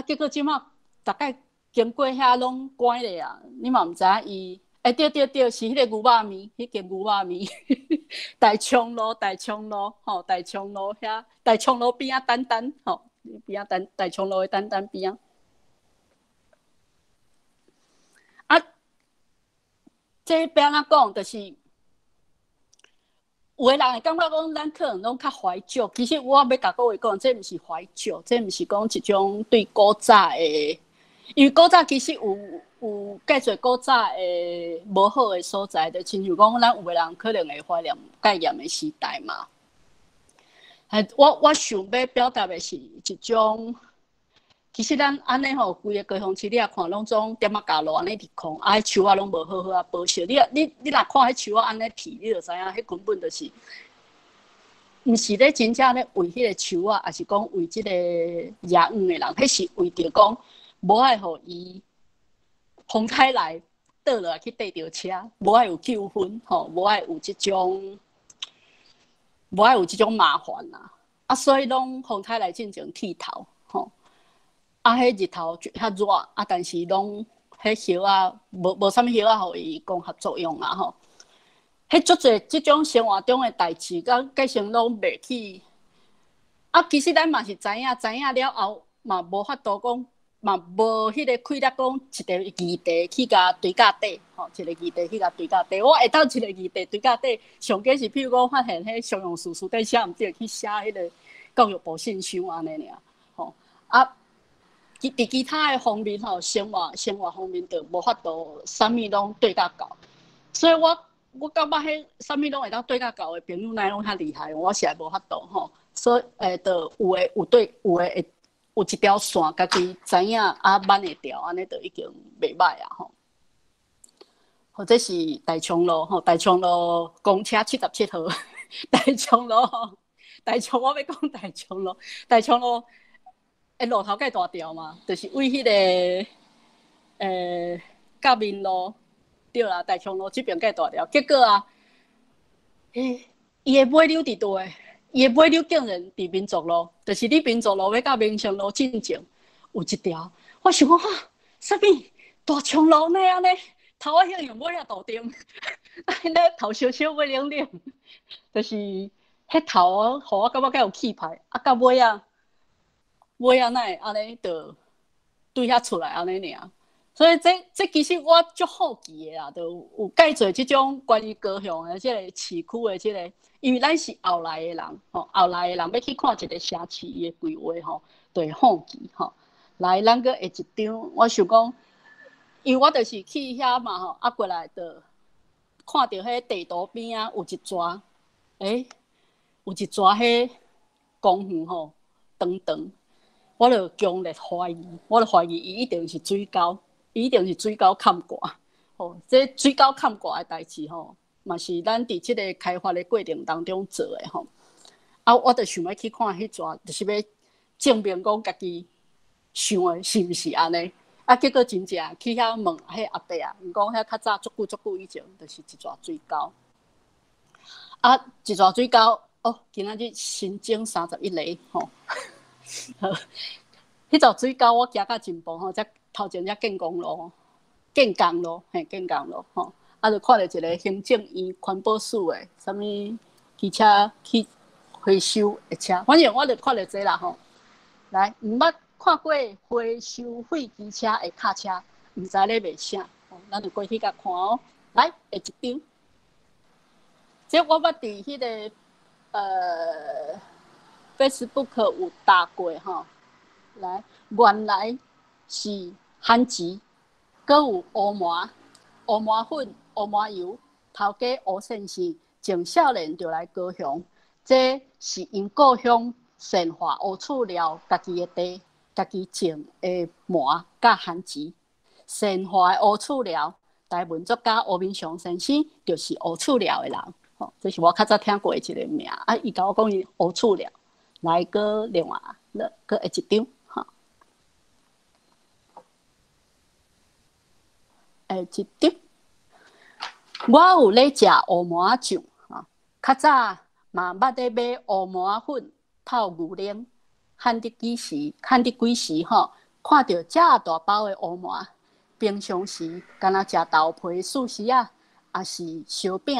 结果即马大概经过遐拢关咧啊，你嘛毋知影伊。对，是迄个牛肉面，迄间牛肉面，大昌路吼，大昌路遐，大昌路边啊，丹吼，边啊大昌路的丹边啊。这边啊讲，就是有个人会感觉讲，咱可能拢较怀旧。其实我要甲各位讲，这毋是怀旧，这毋是讲一种对古早的，因为古早其实有介侪古早的无好的所在，就亲像讲，咱有个人可能会怀念戒严的时代嘛。我想要表达的是一种，其实咱安尼吼，规个高雄市你也看，拢总点啊加路安尼伫空，迄树仔拢无好好啊保守。你若看迄树仔安尼剃，你就知影，迄根本就是，毋是咧真正咧为迄个树仔，还是讲为即个野黄的人，迄是为着讲无爱互伊风台来倒落来去缀着车，无爱有纠纷吼，无爱有即种麻烦啦。所以拢风台来进前剃头吼。迄日头遐热但是拢迄叶啊，无啥物叶啊，互伊光合作用吼。迄足侪即种生活中的代志，计成拢袂去。其实咱嘛是知影了后，嘛无法度讲，嘛无迄个气力讲一个议题去甲对甲底吼，一个议题去甲对甲底。我会当一个议题对甲底，上计是譬如讲发现迄商用事底写毋对，去写迄个教育部信箱安尼尔吼伫其他的方面吼，生活方面就无法度，啥物拢对甲到。所以我感觉迄啥物拢会当对甲到的朋友，哪拢遐厉害，我实在无法度吼。所以就有诶有对，有诶会有一条线，家己知影挽会掉，安尼就已经袂歹啊吼。或者是大昌路吼，大昌路公车77号，大昌路，我要讲大昌路。路头介大条嘛，就是为迄个革命路对啦，大昌路这边介大条，结果伊的尾溜伫倒诶，伊的尾溜竟然伫民族路，就是你民族路要到民生路进前有一条，我想讲啥物大昌路呢安尼，头仔向用尾啊大丁，安尼头小尾冷冷，就是迄头互我感觉介有气派，到尾哪会安尼就对遐出来安尼尔，所以这其实我足好奇的啦，就有介侪即种关于高雄的即个市区的即个，因为咱是后来的人吼，后来的人要去看一个城市的规划吼，就会好奇吼。来，咱搁下一张，我想讲，因为我就是去遐嘛吼，过来就看到迄地图边啊有一撮，有一撮迄公园吼，长。我就强烈怀疑，伊一定是水沟，伊一定是水沟坎挂。吼，这水沟坎挂的代志吼，嘛是咱伫即个开发的过程当中做的吼。我就想要去看迄撮，就是要证明讲家己想的是毋是安尼。结果真正去遐问迄阿伯啊，因讲遐较早足久以前，就是一撮水沟。一撮水沟今仔日新增31个吼。迄座水沟我行到真步吼，才头前才建工路吼，就看到一个行政院环保署的什么汽车去回收的车，反正我就看到这啦吼。来，毋捌看过回收废机车的卡车，毋知咧卖啥，咱就过去甲看哦。来，下一张，这我捌伫迄个Facebook 有打过吼。来，原来是番薯，搁有乌麻、乌麻粉、乌麻油，头家乌先生从少年就来高雄，这是因故乡善化乌厝料家己的地，家己种的麻甲番薯。善化的乌厝料，台文作家吴明祥先生就是乌厝料的人。这是我较早听过一个名啊，伊甲我讲伊乌厝料，来个另外，个下一张哈，下一张，我有咧食乌麻酱啊，较早嘛捌咧买乌麻粉泡牛奶，汉得几时吼，看到遮大包的乌麻，平常时敢若食豆皮、素食啊，也是烧饼。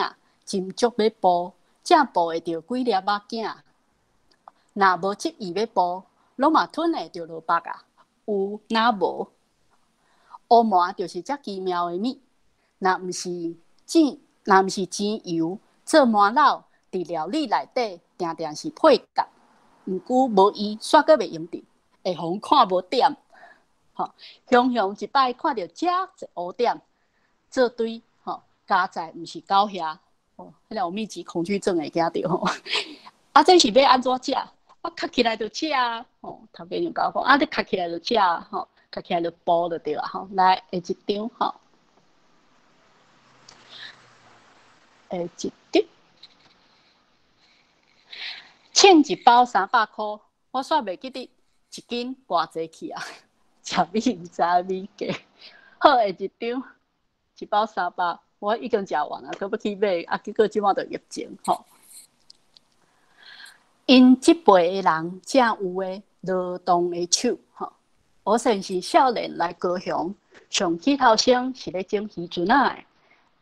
斟酌要煲，正煲会着几粒仔囝。若无执意要煲，拢嘛吞会着落腹啊。有若无，乌麻就是遮奇妙的物。若毋是煎油做麻烙，伫料理内底定定是配角。毋久无伊，煞阁袂用着，会互看无点。雄雄一摆看到遮一乌点，做对加载毋是狗遐。迄个有密集恐惧症会惊到吼，啊，这是要安怎食？我卡起来就食吼，头家就甲我讲，啊，你卡起来就食吼，卡起来就煲就对啦吼。来下一张吼，下一张，称一包300块，我煞袂记得一斤偌济去啊，食米毋知米价。好，下一张，一包300。我已经食完了，搁要去买，啊，结果即马就疫情吼。因即辈的人正有诶劳动的手吼。我先是少年来高雄，上起头先是咧种渔船仔诶，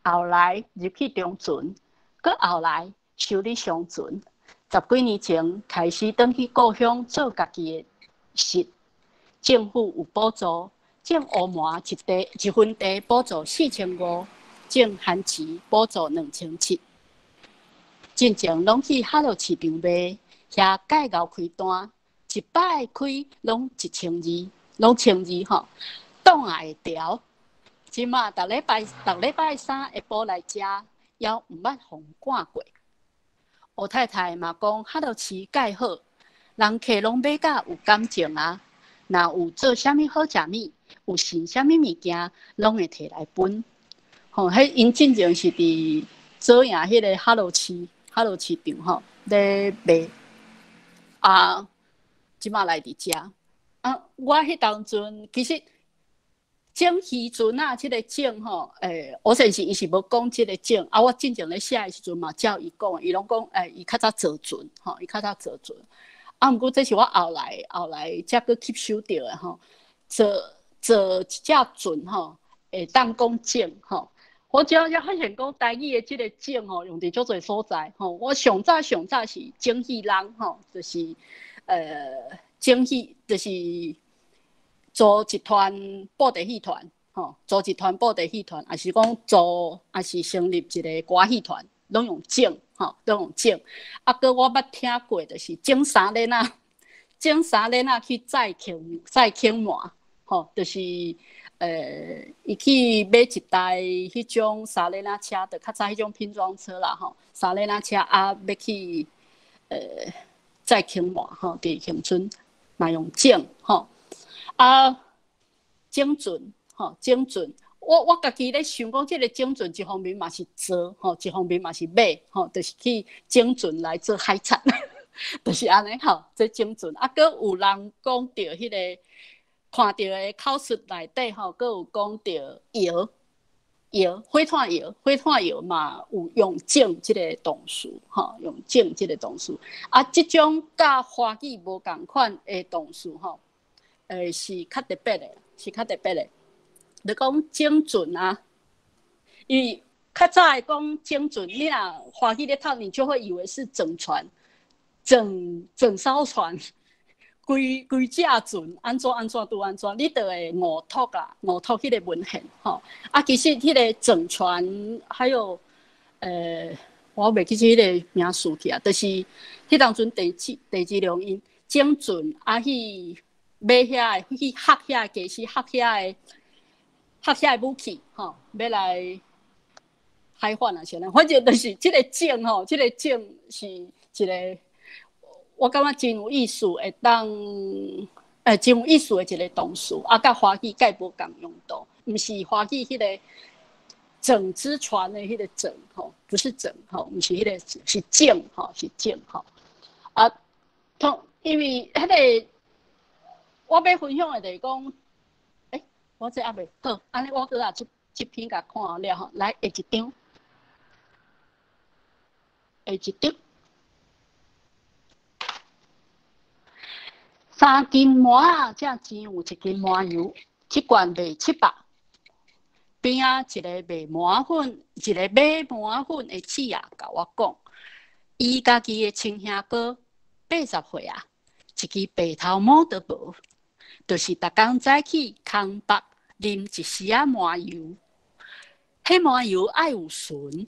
后来入去中船，搁后来修理商船。10几年前开始转去故乡做家己的事，政府有补助，种乌麻一分地补助4500。种番薯补助2700，进前拢去哈罗市场卖，遐介绍开单，一摆开拢1200，拢1200吼，挡也会调。即马逐礼拜3下晡来食，还毋捌互赶过。吴太太嘛讲哈罗市介好，人客拢买甲有感情啊。若有做啥物好食物，有剩啥物物件，拢会摕来分。迄因进前是伫左营迄个哈罗市场吼，咧卖啊，即马来伫遮啊。我迄当阵其实种渔船啊，即个种吼，我先是伊是无讲即个种啊。我进前咧写的时阵嘛，照伊讲，伊拢讲伊较早做船吼，伊较早做船啊。毋过这是我后来才佫吸收到的吼，做一只船吼，会当讲种吼。我只要发现讲台语的即个种吼，用伫足侪所在吼。我上早是种鱼人吼，就是种鱼就是组一团布袋戏团吼，组一团布袋戏团，还是讲还是成立一个歌戏团，拢用种吼，拢用种。啊，搁我捌听过，就是种3链啊，种3链啊去载轻麻吼，就是。伊去买一台迄种3轮仔车，就较早迄种拼装车啦吼，3轮仔车啊，要去载轻麻吼，伫恒春嘛用种吼啊，种船吼，种船。我家己咧想讲，即个种船一方面嘛是做吼，一方面嘛是买吼，就是去种船来做海产，就是安尼吼，做种船啊，搁有人讲到迄个。看到的口述内底吼，阁有讲到火炭窑嘛有用种即个动词吼，用种即个动词啊，即种甲华语无共款的动词吼，是较特别的，就讲种船啊，伊较早会讲种船，你若华语咧读，你就会以为是整船，整艘船。规只船安怎拄安怎，你就会误读迄个文献吼。啊，其实迄个整船还有我袂记起迄个名词去啊，就是迄当阵第二龙因整船啊去买遐个去学遐个技师，学遐个武器吼，要来海反啊，像咱，反正就是即个种吼，即个种是一个，我感觉真有意思，会当真有意思的一个动词，啊，甲华语概无共用途，毋是华语迄个整之船的迄个整吼，不是整吼，毋是迄个是种吼，是种吼，啊，因为迄个我要分享的就是讲，我这还袂好，安尼我搁啊这篇甲看了吼，来下一张。下一张，3斤麻啊，才钱有1斤麻油，一罐卖700。边啊一个卖麻粉，一个买麻粉的姊啊，甲我讲，伊家己的亲兄哥80岁啊，一支白头毛都无，就是逐工早起空腹啉一时啊麻油，迄麻油爱有醇。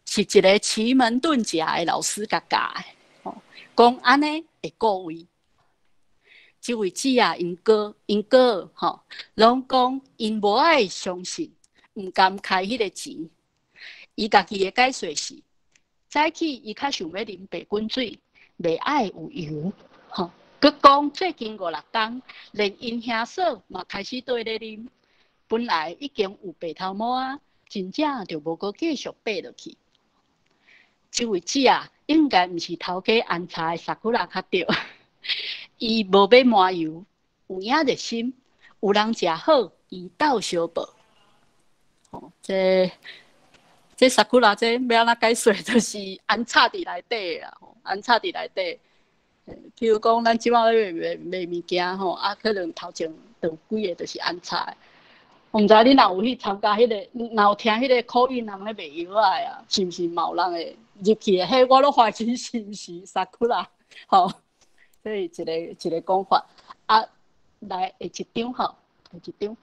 是一个奇门遁甲的老师教的，讲安尼会顾胃。这位姊啊，因哥吼，拢讲因无爱相信，毋甘开迄个钱。伊家己的解说是：早起伊较想要啉白滚水，袂爱有油，吼。佮讲最近5、6天，连因兄嫂嘛开始对咧啉。本来已经有白头毛啊，真正就无阁继续爬落去。这位姊啊，应该毋是头家安插的萨库拉较对，伊无买麻油，有影热心，有人食好，伊斗相报。哦，这萨库拉这要安怎解说，就是安插伫内底啦，安插伫内底。譬如讲，咱即摆卖物件吼，啊，可能头前就几个就是安插的。我毋知你若有去参加迄个，若有听迄个口音人咧卖药仔啊，是毋是某人会入去的？迄我都怀疑是毋是萨库拉，吼，这是一个讲法。啊，来下一张吼，下一张。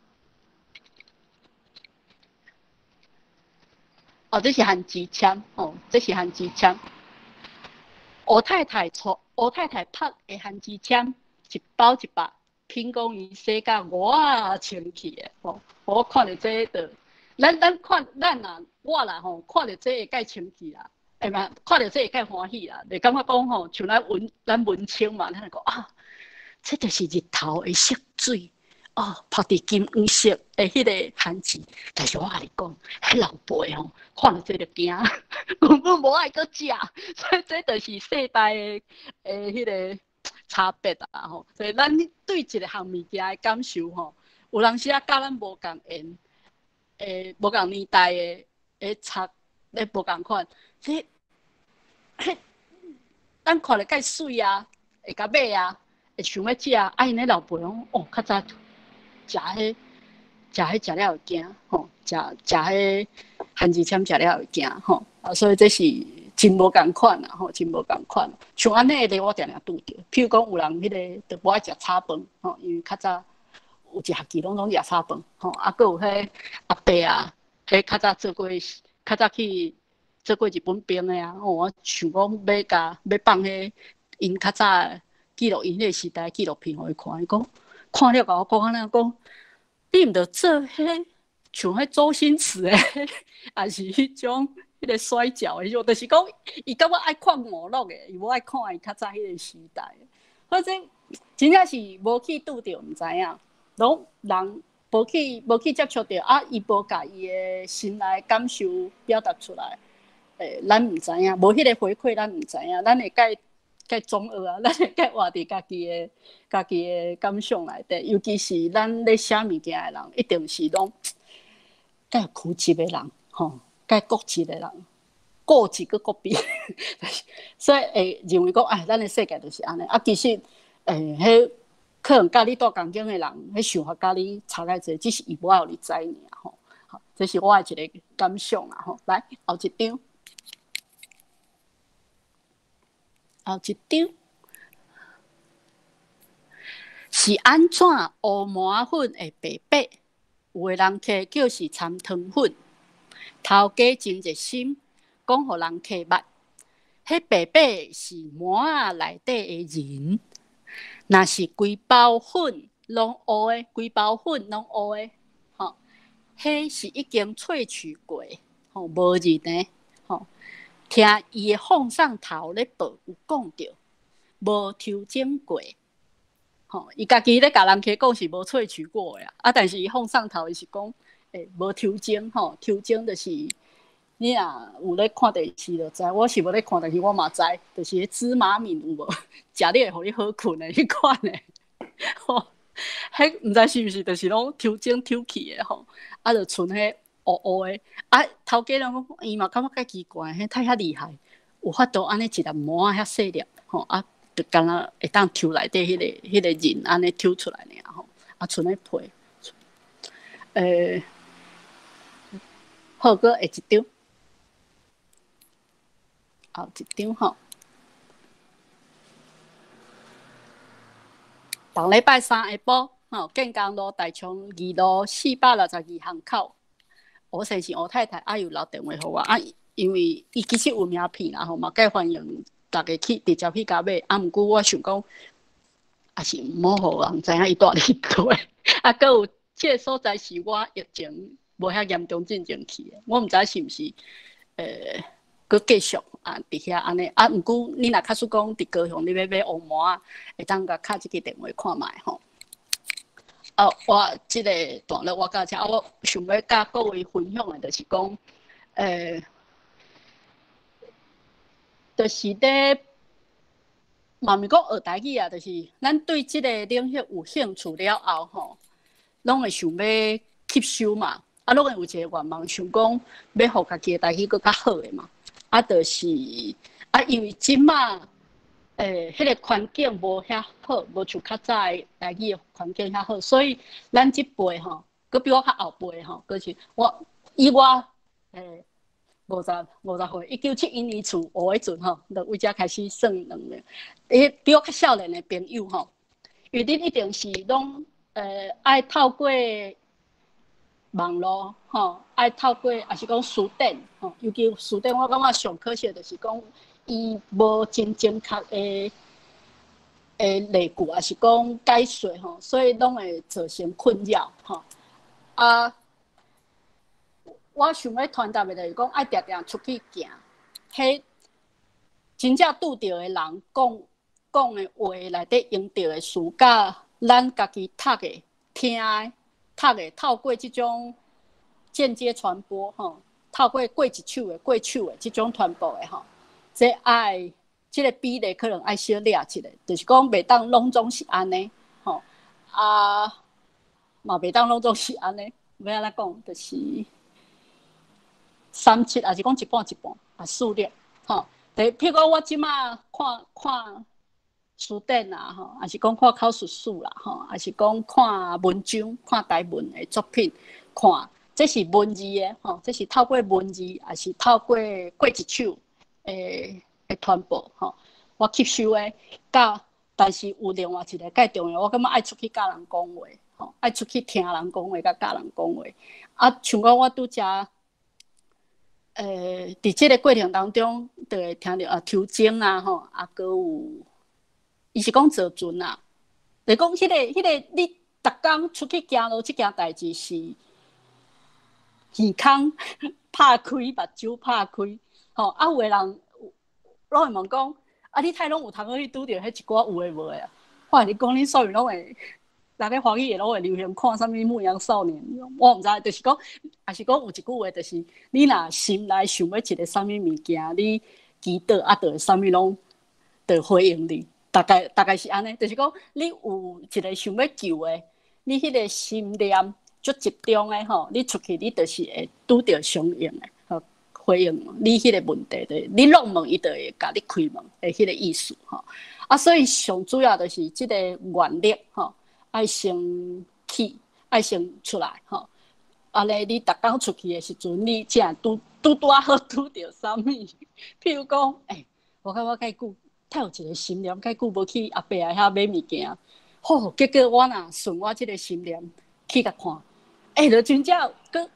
哦，这是含机枪，哦，这是含机枪。吴太太拍的含机枪，一包100。品讲伊洗甲我清气的吼，我看到这个，咱我啦吼，看到这个介清气啦，嘛，看到这个介欢喜啦，就感觉讲吼，像咱文青嘛，咱就讲啊，这就是日头的色水哦，泡伫金黄色的迄个番薯。但是我跟你讲，迄老辈吼，看到这就惊，根本无爱搁食，所以这就是世代的迄个差别啊吼，所以咱对一个项物件的感受吼，有当时啊甲咱无共缘，无共年代的差，无共款。这，咱看着介水啊，会甲买啊，会想要食啊。啊，因咧老爸讲，哦，较早食迄食了会惊吼，食迄番薯签食了会惊吼，啊，所以这是。真无共款啦，吼，真无共款。像安尼个我定定拄着。譬如讲，有人迄个就无爱食炒饭，吼，因为较早有一学期拢食炒饭，吼，啊，搁有迄阿伯啊，迄较早去做过日本兵的啊，我想讲要放迄因较早纪录因迄个时代纪录片互伊看，伊讲看了甲我讲安尼讲，你毋着做迄像迄周星驰的，还是迄种。迄个摔跤的，就是讲，伊感觉爱看娱乐的，伊无爱看伊较早迄个时代。反正真正是无去拄着，毋知影。拢人无去接触着，啊，伊无甲伊的心内感受表达出来。咱毋知影，无迄个回馈，咱毋知影。咱会介中二啊，咱会介活伫家己的感想内底。尤其是咱咧写物件的人，一定是拢介有苦集的人，吼。介国级的人，顾一个国比，所以会认为讲，咱的世界就是安尼。啊，其实，迄可能甲你住共间的人，迄想法甲你差介济，只是伊无爱互你知尔吼。好，这是我的一个感想啦吼。来，后一张，是安怎乌麻粉会白白？有的人摕叫是参汤粉。头家真热心，讲互人客捌。迄白白是麻仔内底的仁，若是规包粉拢乌的，规包粉拢乌的，吼，迄是已经萃取过，吼，无认的，吼，听伊的放送头咧报有讲着，无抽检过。吼，伊家己咧甲人客讲是无萃取过的啊，但是伊放上头伊是讲，无抽检吼，抽检就是你若有咧看电视就知，我是无咧看，但是我嘛知，就是迄芝麻面有无，食了会互你好困的迄款的，吼，迄毋知是毋是就是拢抽检抽去的吼，啊，就剩迄乌乌的，啊，头家人讲伊嘛感觉介奇怪，迄太遐厉害，有法度安尼一粒膜啊遐细粒，吼啊。就敢若会当抽内底迄个人安尼抽出来尔吼，啊，剩咧皮，好，搁下一张，后一张吼。当礼拜三下晡，吼，建工路大昌2路462巷口，我先生我太太啊又留电话互我啊，因为伊其实有名片啦吼，嘛介欢迎。大家去直接去甲买，啊，毋过我想讲，也是毋好互人知影伊住伫倒。啊，搁有即个所在是我疫情无遐严重进前去的，我毋知是毋是搁继续啊伫遐安尼。啊，毋过你若假使讲伫高雄你要买乌麻啊，会当甲敲即个电话看卖吼。啊，我即个段落我甲遮，我想要甲各位分享的，就是讲，就是咧，嘛毋讲学台语啊，就是咱对即个领域有兴趣了后吼，拢会想要吸收嘛。啊，拢会有一个愿望，想讲要互家己的台语搁较好的嘛。啊，就是啊，因为即马迄个环境无遐好，无像较早的台语的环境遐好，所以咱即辈吼，搁比我较后辈吼，搁是我以我50岁，1971年厝学迄阵吼，就为遮开始算2年。比我较少年的朋友吼，因为恁一定是拢爱透过网络吼，爱透过也是讲书店吼，尤其书店我感觉上可惜的就是讲伊无真正确的例句，也是讲解说吼，所以拢会造成困扰吼啊。我想要传达的就是讲，爱常常出去行，迄真正拄到的人讲的话内底用到的词，甲咱家己读的、听的、读的，透过这种间接传播吼，透过过一手的、过手的这种传播的吼，这个比例可能爱小抓一下，就是讲袂当拢总是安尼吼啊，嘛袂当拢总是安尼，要安怎讲就是。37还是讲一半一半啊，数列吼。譬如讲我即马看书店啊，吼，还是讲看考试书啦，吼，还是讲看文章、看台文的作品，看这是文字的吼，这是透过文字，还是透过一手的传播吼，我吸收的。但是有另外一个介重要，我感觉爱出去甲人讲话，吼，爱出去听人讲话，甲人讲话。啊，像我拄则。伫即个过程当中，就会听到抽筋啊，吼，啊，搁有，伊是讲坐船啊，就讲迄个，你逐工出去行路，即件代志是耳孔拍开，目睭拍开，吼，啊，有个人拢会问讲，啊，你太拢有通去拄着迄一寡有诶无诶啊？我跟你讲，恁所有拢会。大家华语也拢会流行看啥物《牧羊少年》，我毋知，就是讲，也是讲有一句话，就是你若心内想要一个啥物物件，你祈祷啊，就啥物拢就回应你。大概是安尼，就是讲你有一个想要求的，你迄个心念足集中的吼，你出去你就是会拄着相应的吼回应你迄个问题的，你弄问伊就会甲你开门的迄个意思吼。啊，所以上主要就是即个原力吼。爱先去，爱先出来吼。安尼你逐工出去的时阵，你才拄好拄着啥物？譬如讲，我感觉介久，太有一个心念，介久无去阿伯遐买物件，吼，结果我若顺我即个心念去甲看，就真正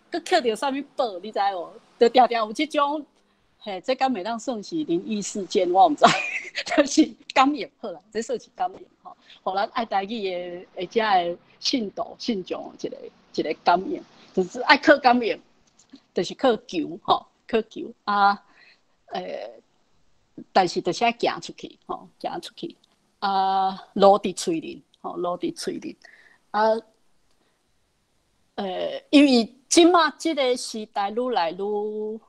搁捡着啥物宝，你知无？就常常有即种，这敢袂当算是灵异事件，我毋知，就是感应好啦，这算是感应吼，互咱爱台语的遮的信徒信众一个感应，就是爱靠感应，就是靠求吼，靠求啊，但是就是爱行出去吼，行出去啊，路伫喙里吼，路伫喙里啊，因为即马即个时代愈来愈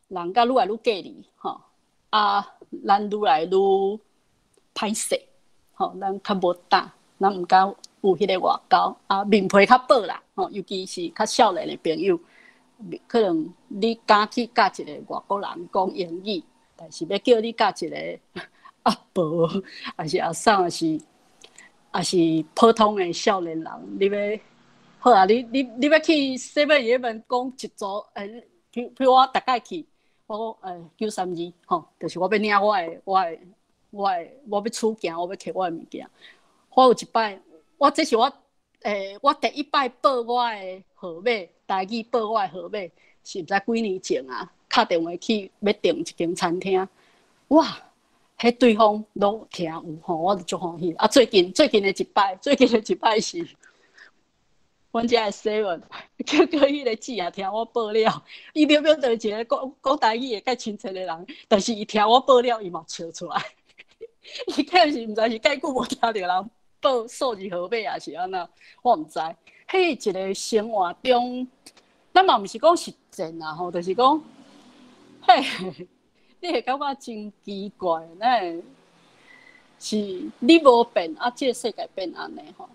人甲愈来愈隔离吼，啊，咱愈来愈歹势吼，咱较无胆，咱毋敢有迄个外交啊，面皮较薄啦吼，尤其是较少年的朋友，可能你敢去甲一个外国人讲英语，但是要叫你甲一个阿婆，还是阿嫂，还是普通的少年人，你要好啊？你要去 7-11讲一组譬如我大概去，我932吼，就是我要领我要出境，我要摕我的物件。我有一摆，这是我第一摆报我的号码，台语报我的号码，是毋知几年前啊，打电话去要订一间餐厅，哇！迄对方拢听有吼，我就足欢喜。啊，最近的一摆是，阮遮的 7叫迄个姊也听我报了，伊明明就是一个讲台语的介亲切的人，但是伊听我报了，伊嘛笑出来。伊可能是毋知是介久无听到人报数字号码，也是安那，我毋知。迄一个生活中，咱嘛毋是讲实践啊吼，就是讲，嘿。你会感觉真奇怪，是你无变，啊，这个世界变安尼吼。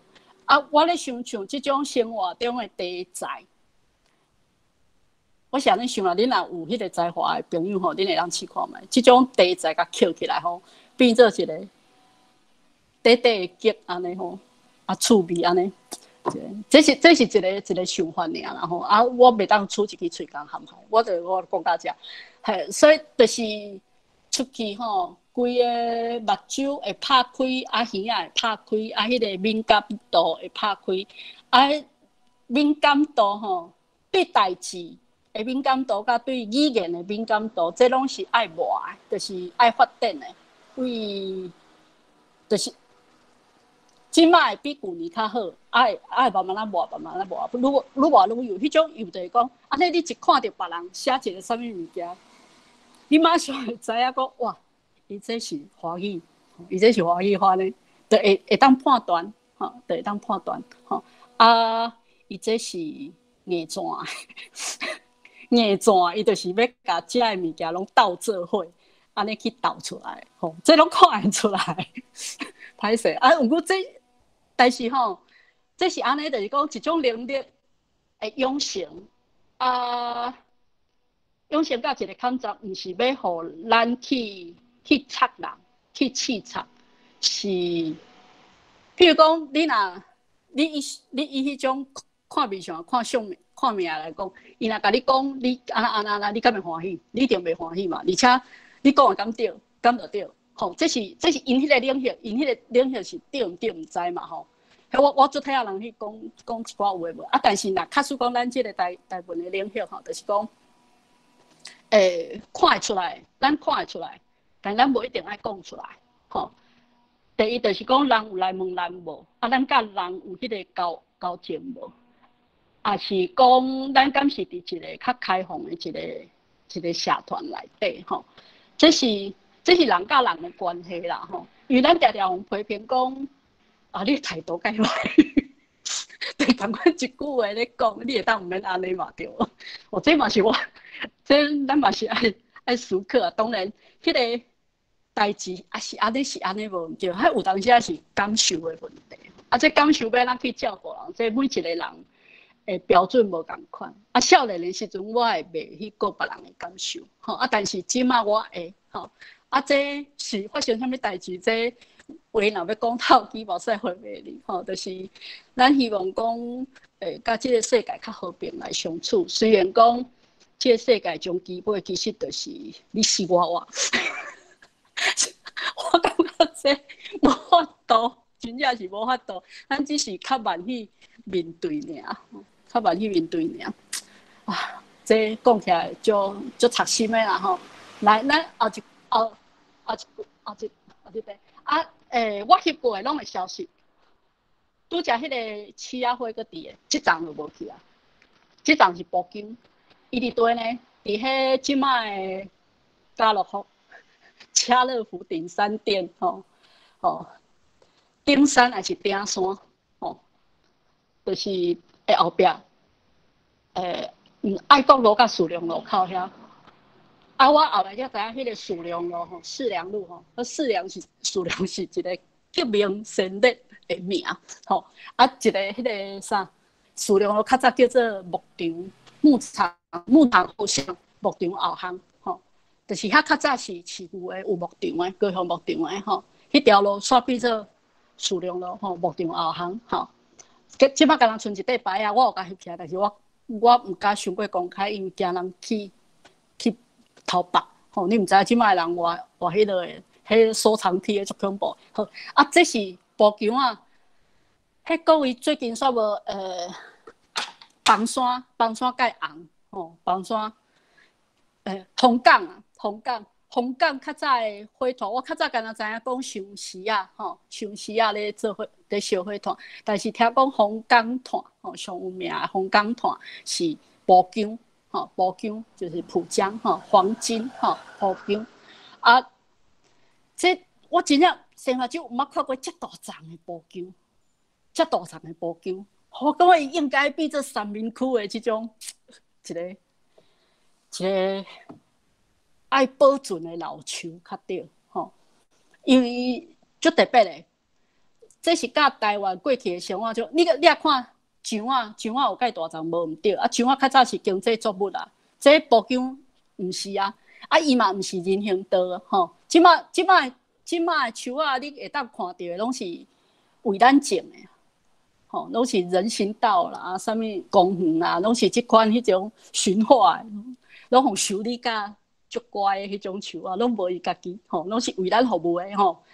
啊，我咧想像这种生活中的题材，我想恁想啦，恁若有迄个才华的朋友吼，恁会当试看觅。这种题材甲捡起来吼，变做一个短的剧安尼吼，啊，趣味安尼。这是一个想法尔啦吼，啊，我袂当出一支喙讲含海，我讲到这，嘿，所以就是出去吼，规个目睭会拍开，啊，耳仔会拍开，啊，迄个敏感度会拍开，啊，敏感度吼，对代志的敏感度，甲对语言的敏感度，这拢是爱磨的，就是爱发展的，就是。即摆比旧年较好，爱慢慢磨，愈磨愈有。迄种有就是讲，安尼你一看到别人写一个啥物物件，你马上会知影讲，哇，伊这是华语，伊这是华语话呢，就会当判断，吼，就会当判断，吼。啊，伊这是硬转，硬转，伊就是要甲遮个物件拢斗做伙，安尼去斗出来，吼，这拢看会出来。歹势啊，毋过但是吼，这是安尼，就是讲一种能力的养成啊，养成到一个坎站，毋是要互咱去插人，去刺插，是，譬如讲你以迄种看面相、看相、看命来讲，伊若甲你讲你安那，你敢会欢喜？你一定袂欢喜嘛，而且你讲的敢对，敢就对。吼，这是因迄个领域，因迄个领域是对毋对毋知嘛吼。我做睇下人去讲一寡有诶无啊，但是若假使讲咱即个台文的领域吼，就是讲，看会出来，咱看会出来，但咱无一定爱讲出来，吼。第一就是讲人有来问咱无，啊，咱甲人有迄个交情无，啊是讲咱敢是伫一个较开放的一个社团内底吼，这是人甲人的关系啦吼，因为咱常常用批评讲，啊你态度介歹，就同款一句话咧讲，你会当毋免安尼嘛对无？哦，这嘛是我，这咱嘛是爱思考啊。当然，迄个代志啊是安尼无对，还有当时是感受的问题。啊，这感受要咱去照顾人，这每一个人的标准无共款。啊，少年的时阵我会袂去顾别人的感受，吼啊，但是即马我会吼。啊，这是发生啥物代志？这话若要讲透，基本上回袂离吼，就是咱希望讲，甲这个世界较和平来相处。虽然讲，这个世界从基本其实就是你死我活，我感觉这无法度，真正是无法度，咱只是较慢去面对尔，较慢去面对尔。啊，这讲起来就插心的啦吼。来，咱后一。我翕过的拢会消失。拄则迄个刺仔花搁伫的，即站就无去啊。即站是布金，伊伫对呢，伫迄即卖的家乐福、家乐福顶山店顶山还是顶山就是后壁爱国路甲树梁路口遐。我后来才知影，迄个树梁路四良路树梁是一个革命先烈的名一个迄个啥树梁路较早叫做牧场后巷牧场后巷就是遐较早是市区的有牧场的高雄牧场的迄条路煞变做树梁路牧场后巷即摆敢若剩一块牌啊，我有甲翕起来，但是我毋敢伤过公开，因为惊人去偷拍你毋知影即摆人话迄落迄收藏癖的足恐怖。这是布球啊，迄各位最近煞无房山盖红房山红港较早的花团，我较早敢若知影讲上时咧做咧烧花团，但是听讲红港团上有名的红港团是布姜布姜就是浦江黄金布姜这我真正生活中毋捌看过遮大丛的布姜，遮大丛的布姜，我感觉伊应该比这三民区的即种一个爱保存的老树较对因为足特别的，这是甲台湾过去的生活就你也看蔣啊有介大丛无毋对蔣啊较早是经济作物啦，这布姜毋是伊嘛毋是人行道即摆的树啊，你会当看到的拢是为咱种的拢是人行道啦，啥物公园啦，拢是即款迄种驯化的，拢互修理甲足乖的迄种树啊，拢无伊家己拢是为咱服务的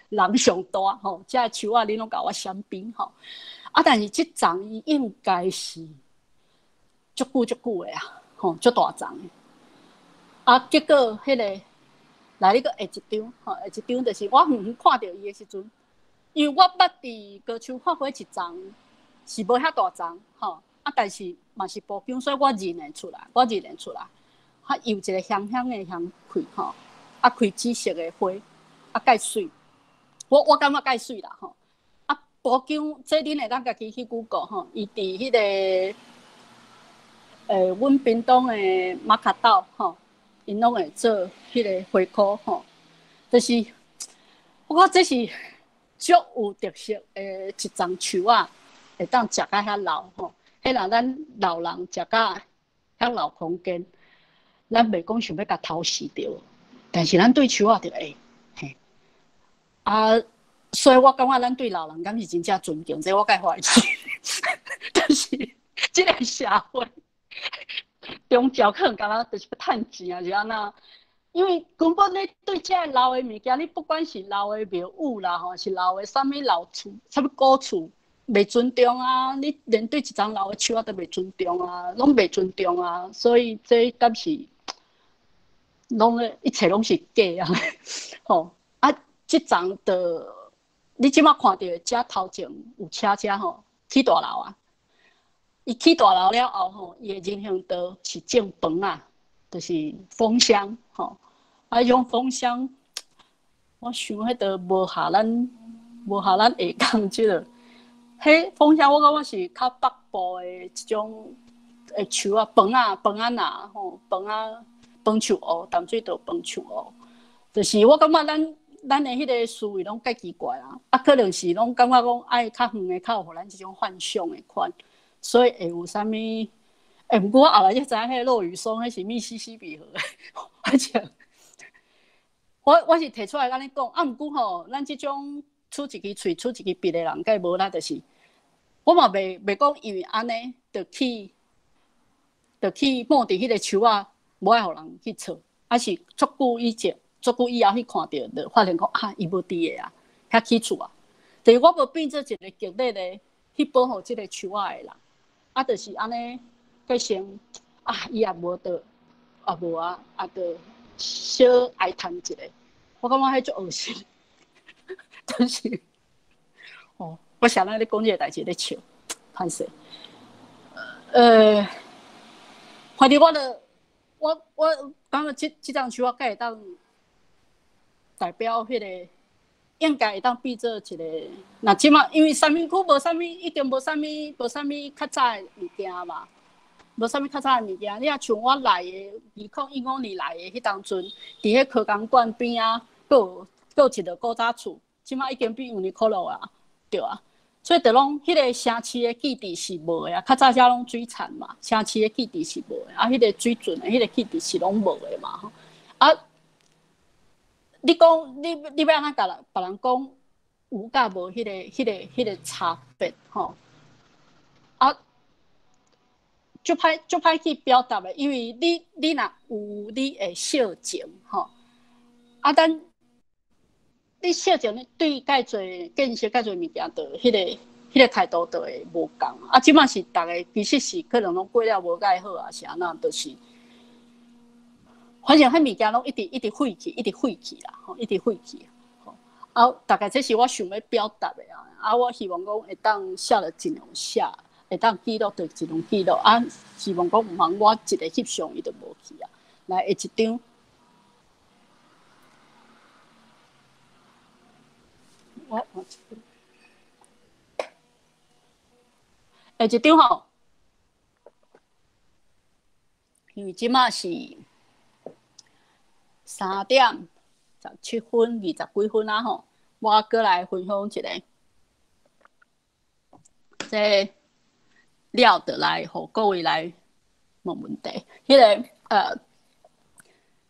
人上大遮树啊，你拢甲我闪边但是即丛伊应该是足久的足大丛的结果迄个来你个下一张下一张就是我远远看到伊的时阵，因为我捌伫高雄看过一丛是无遐大丛但是嘛是布姜，所以我认得出来有一个香香的香开开紫色的花介水，我感觉介水啦布姜这恁会当家己去 Google 伊伫迄个阮屏东的马卡岛因拢会做迄个花菇就是我觉这是足有特色的一丛树啊，会当食到遐老迄若咱老人食到遐老空间，咱袂讲想要甲偷死掉，但是咱对树啊就会所以我感觉咱对老人敢是真正尊敬，这我该怀疑。但是这个社会中照可能敢若就是要趁钱是安那？因为根本你对这老的物件，你不管是老的庙宇啦是老的啥物老厝、啥物古厝，袂尊重你连对一丛老的树啊都袂尊重拢袂尊重所以这敢是拢一切拢是假这丛的。你即马看到遮头前有车起大楼伊起大楼了后伊的人行道是种饭就是蜂箱迄种蜂箱，我想迄个无下咱下港即个，迄蜂箱我感觉是较北部的一种树饭饭树乌，淡水道饭树乌，就是我感觉咱的迄个思维拢介奇怪可能是拢感觉讲爱较远的较有互咱即种幻想的款，所以会有啥物毋过我后来才知影，迄个落羽松迄是密西西比河而且我是提出来甲你讲毋过咱即种出一支喙出一支鼻的人，介无啦，就是我嘛袂讲因为安尼就去抹伫迄个树无爱互人去吵，是足久以前。足久以后去看到，就发现讲伊无伫的遐起厝就是我无变做一个极力的去保护即个树的人，就是安尼，计先伊也无得，无就小哀叹一下，我感觉迄足恶心。就是我想到你讲这个代志咧笑，歹势。反正我感觉这张书我该会当代表迄个，应该会当比做一个。那即马因为三明区无啥物，已经无啥物较早的物件嘛，无啥物较早的物件。你啊像我来的2015年来的迄当阵，伫迄科工馆边啊，佫有一个古早厝，即马已经变Uniqlo啊，对啊。所以就拢迄个城市的基地是无的啊，较早遮拢水产嘛，城市的基地是无的啊，迄个水准的迄个基地是拢无的嘛吼。啊，你讲你要安怎甲别人讲有甲无迄个差别吼？啊，就歹去表达的，因为你若有你的小情吼，啊，咱。你小情对介侪建设介侪物件，就迄个态度就会无共啊。即摆是逐个其实是可能拢过了无介好啊，是安那，就是反正迄物件拢一直废去，一直废去啦，吼，一直废去。啊，大概这是我想要表达的啊。啊，我希望讲会当写了尽量写，会当记录就尽量记录啊。希望讲毋通我一个翕相伊就无去啊，来下一张。一张吼，因为即马是3:17:20几啊吼，我过来分享一个，这了得来，互各位来问问题。迄个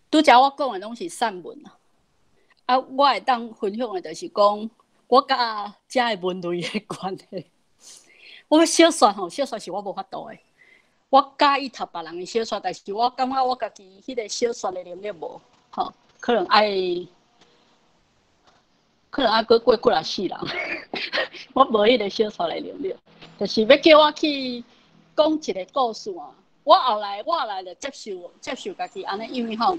拄则我讲的拢是散文啊，我会当分享的就是讲，我甲遮的文类的关系。我小说吼，小说是我无法度的。我介意读别人的小说，但是我感觉我家己迄个小说的能力无，吼，可能爱过几啊世人，我无迄个小说的能力。就是要叫我去讲一个故事啊，我后来就接受家己安尼，因为吼，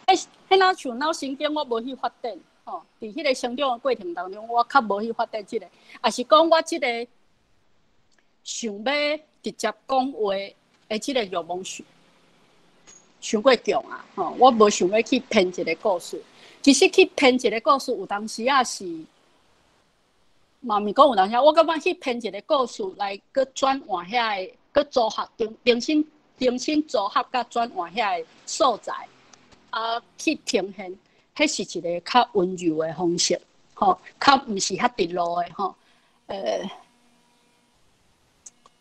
迄若像脑神经我无去发展，吼，伫迄个成长的过程当中，我较无去发展即个，也是讲我即个。想要直接讲话的即个欲望伤过强啊！吼，我无想要去编一个故事。其实去编一个故事，有当时也是，嘛咪讲有当时，我感觉去编一个故事来搁转换遐个，搁组合重新组合甲转换遐个素材，啊，去呈现，迄是一个较温柔的方式，吼，较毋是遐直路的吼，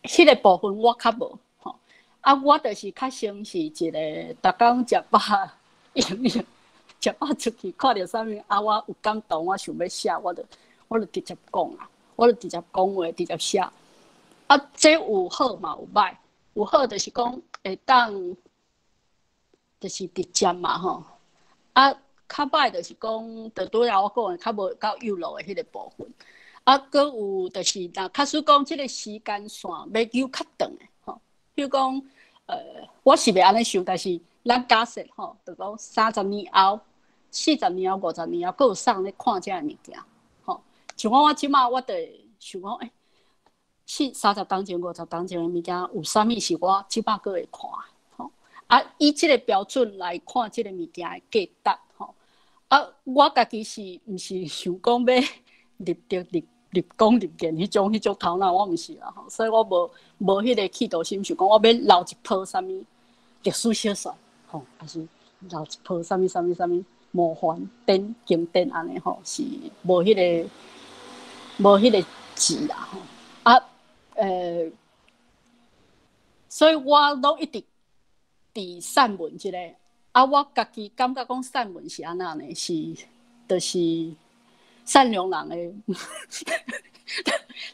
迄个部分我较无吼，啊，我就是较像是一个逐工食饱，食饱出去看到啥物啊，我有感动，我想要写，我就直接讲啊，我就直接讲话，直接写。啊，这有好嘛有歹，有好就是讲会当，就是直接嘛吼。啊，较歹就是讲，就拄仔我讲的较无够幼路的迄个部分。啊，搁有就是，若假使讲即个时间线要求较长的吼，比如讲，我是袂安尼想，但是咱假设吼，就讲30年后、40年后、50年后，搁有啥人咧看这物件，吼，像我即马我就想讲，30当前、50当前的物件，有啥物是我即马搁会看，吼，啊，以即个标准来看即个物件的价值，吼，啊，我家己是毋是想讲要立功立言迄种头脑，我毋是啦吼，所以我无迄个企图心，想讲我要留一套啥物历史小说，吼，还是留一套啥物魔幻经典安尼吼，是无迄个字啦吼。啊，所以我拢一直伫散文即个，啊，我家己感觉讲散文是安那呢？就是善良人的，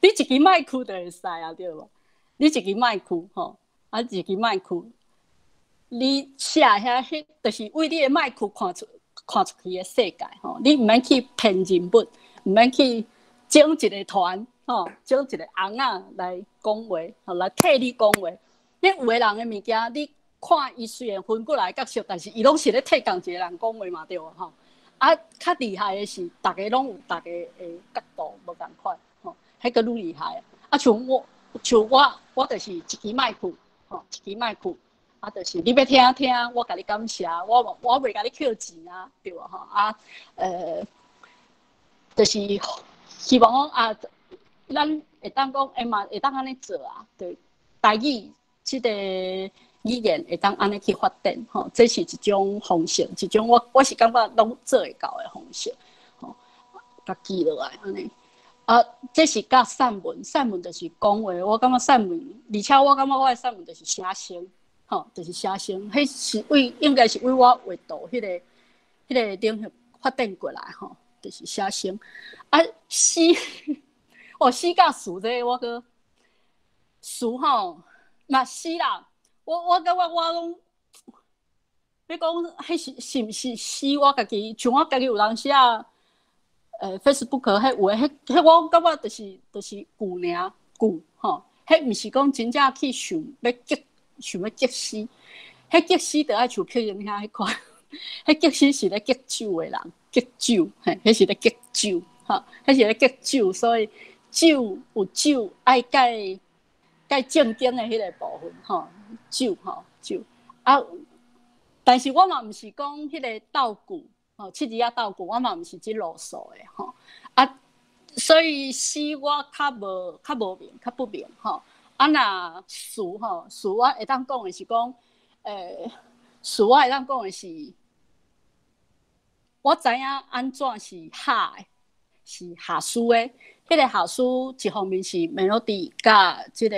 你一支麦克就会使啊，对无？你一支麦克吼，啊，一支麦克，你写遐就是为你的麦克看出去的世界吼，你毋免去骗人物，毋免去整一个团吼，整一个翁仔来讲话，吼，来替你讲话。你有个人的物件，你看伊虽然分过来角色，但是伊拢是咧替共一个人讲话嘛，对无吼？啊，较厉害的是，大家拢有大家的角度无共款，吼，迄个愈厉害。啊，像我就是一支麦克，吼，一支麦克，啊，就是你要听听，我甲你感谢，我袂甲你扣钱啊，对无吼？啊，就是希望讲啊，咱会当讲，嘛会当安尼做啊，对，台语即个语言会当安尼去发展，吼，这是一种方式，一种我是感觉拢做会到的方式，吼，甲记落来安尼。啊，这是甲散文，散文就是讲话，我感觉散文，而且我感觉我的散文就是写生，吼，就是写生，迄是应该是为我画图迄个领域发展过来，吼，就是写生。啊，诗，诗甲词这我个诗吼，嘛诗啦，我感觉我拢，要讲迄是毋是诗？我家己像我家己有当写。Facebook 迄有诶，迄我感觉就是句尔句吼，迄毋是讲真正去想要激诗，迄激诗就爱像漂亮遐迄款，迄激诗是咧激酒诶人，激酒，嘿，迄是咧激酒，吼，迄是咧激酒，所以酒有酒爱介正经诶迄个部分，吼，酒吼酒啊，但是我嘛毋是讲迄个道具。七字啊道具，我嘛毋是即路数诶吼，啊，所以诗我较无明，较不明吼。啊，若词吼，词我会当讲诶是讲，词我会当讲诶是，我知影安怎是下诶，是下诗诶。迄个下诗一方面是 melody 甲即个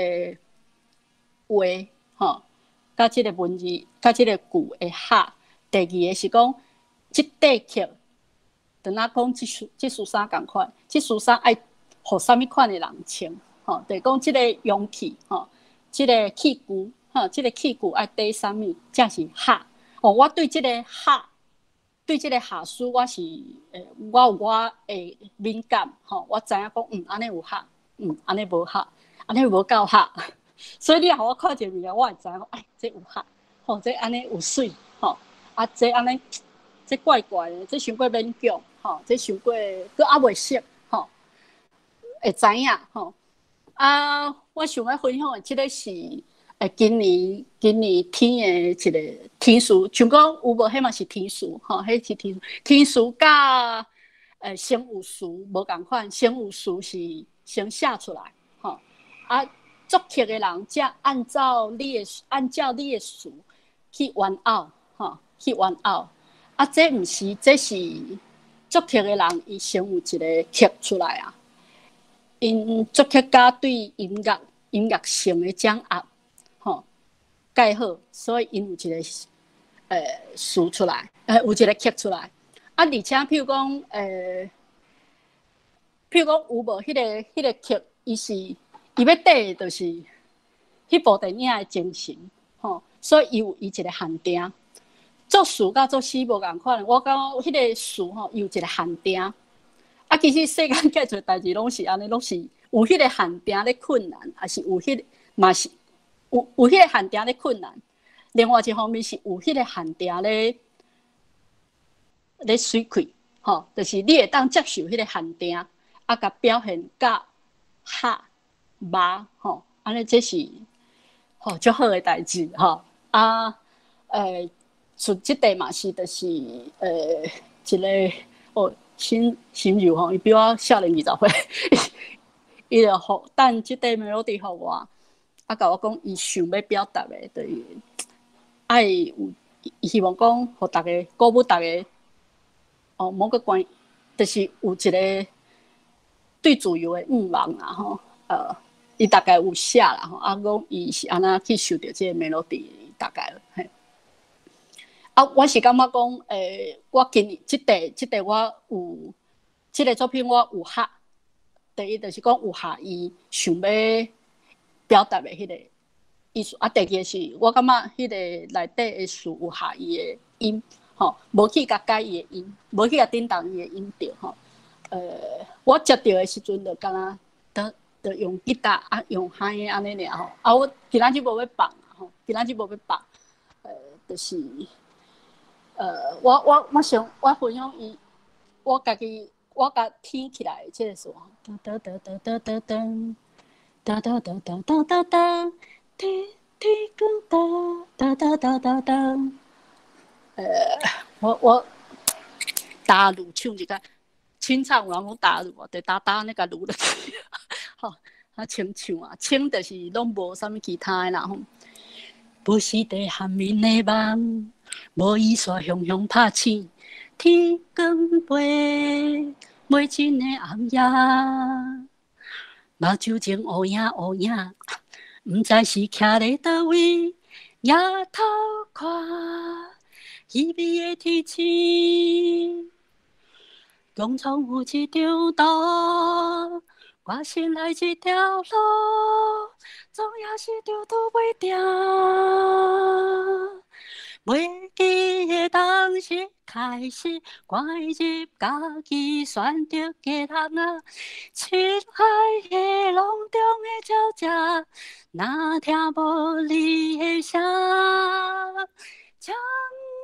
话吼，甲即个文字，甲即个句会下。第二个是讲。即块曲，等下讲即束衫共款，即束衫爱互啥物款的人穿，吼，就是讲即个容器，吼，即个器具，吼，即个器具爱缀啥物，才是合。哦，我对即个合，对即个下书，我是我有我的敏感，吼，我知影讲，安尼有合，安尼无合，安尼无够合，所以你互我看一个物件，我会知影，这有合，吼，这安尼有水，吼，啊，这安尼。这怪怪的，这伤过勉强，吼，这伤过，佮还袂熟，吼，会知影，吼。啊，我想要分享的这个是，今年天的一个天数，像讲有无？迄嘛是天数，吼，迄是天数甲生有词无共款，生有词是先写出来，吼，啊，作曲的人才按照你的词去玩拗，吼，去玩拗。啊，这毋是，这是作曲的人，伊先有一个曲出来啊。因作曲家对音乐性的掌握，吼，介好，所以因有一个词出来，有一个曲出来。啊，而且譬如讲，有无迄个曲，伊要缀的，就是迄部电影的精神，吼，所以伊有一个限定。作词甲作诗无共款，我感觉迄个词吼有一个限定。啊，其实世间介侪代志拢是安尼，拢是有迄个限定咧困难，还是有迄嘛是有迄个限定咧困难。另外一方面是有迄个限定咧水开，吼，就是你会当接受迄个限定，啊，甲表现甲哈麻，吼，安尼这是吼足好诶代志，吼啊，出即题嘛是，就是一个新友吼，伊比我少年20岁，伊就互等即题 melody 互我，啊，甲我讲伊想要表达的，就是爱有，希望讲互大家鼓舞大家，哦，某个关，就是有一个对自由的愿望啦，吼，伊大概有写啦，吼，啊，讲伊是安那去受到即个 melody，大概嘿。啊，我是感觉讲，我今年即题我有，即个作品我有合。第一就是讲有合伊想要表达的迄个意思，啊，第二是我感觉迄个内底的词有合伊的音，吼，无去甲改伊的音，无去甲叮当伊的音调，吼。我接到的时阵就敢若得用吉他啊，用嗨的安尼尔吼。啊，我今仔日无要放吼，今仔日无要放，就是。我分享伊我家己我甲听起来即个数，噔噔噔噔噔噔噔，噔噔噔噔噔噔噔，滴滴噔噔噔噔噔噔。我打鼓唱一个，清唱有人讲打鼓，就打那个鼓落去，吼，啊清唱啊，清就是拢无啥物其他的啦吼。不是地寒面的梦，无意煞雄雄拍醒，天光飞，袂真的暗夜，目睭前乌影乌影，毋知是徛咧倒位，夜头看稀微的天星。勇闯有一条路，我心内一条路，总也是条途袂定。袂记的当时开始，我入家己选择的人啊，深海的浪中的鸟只，若听无你的声。将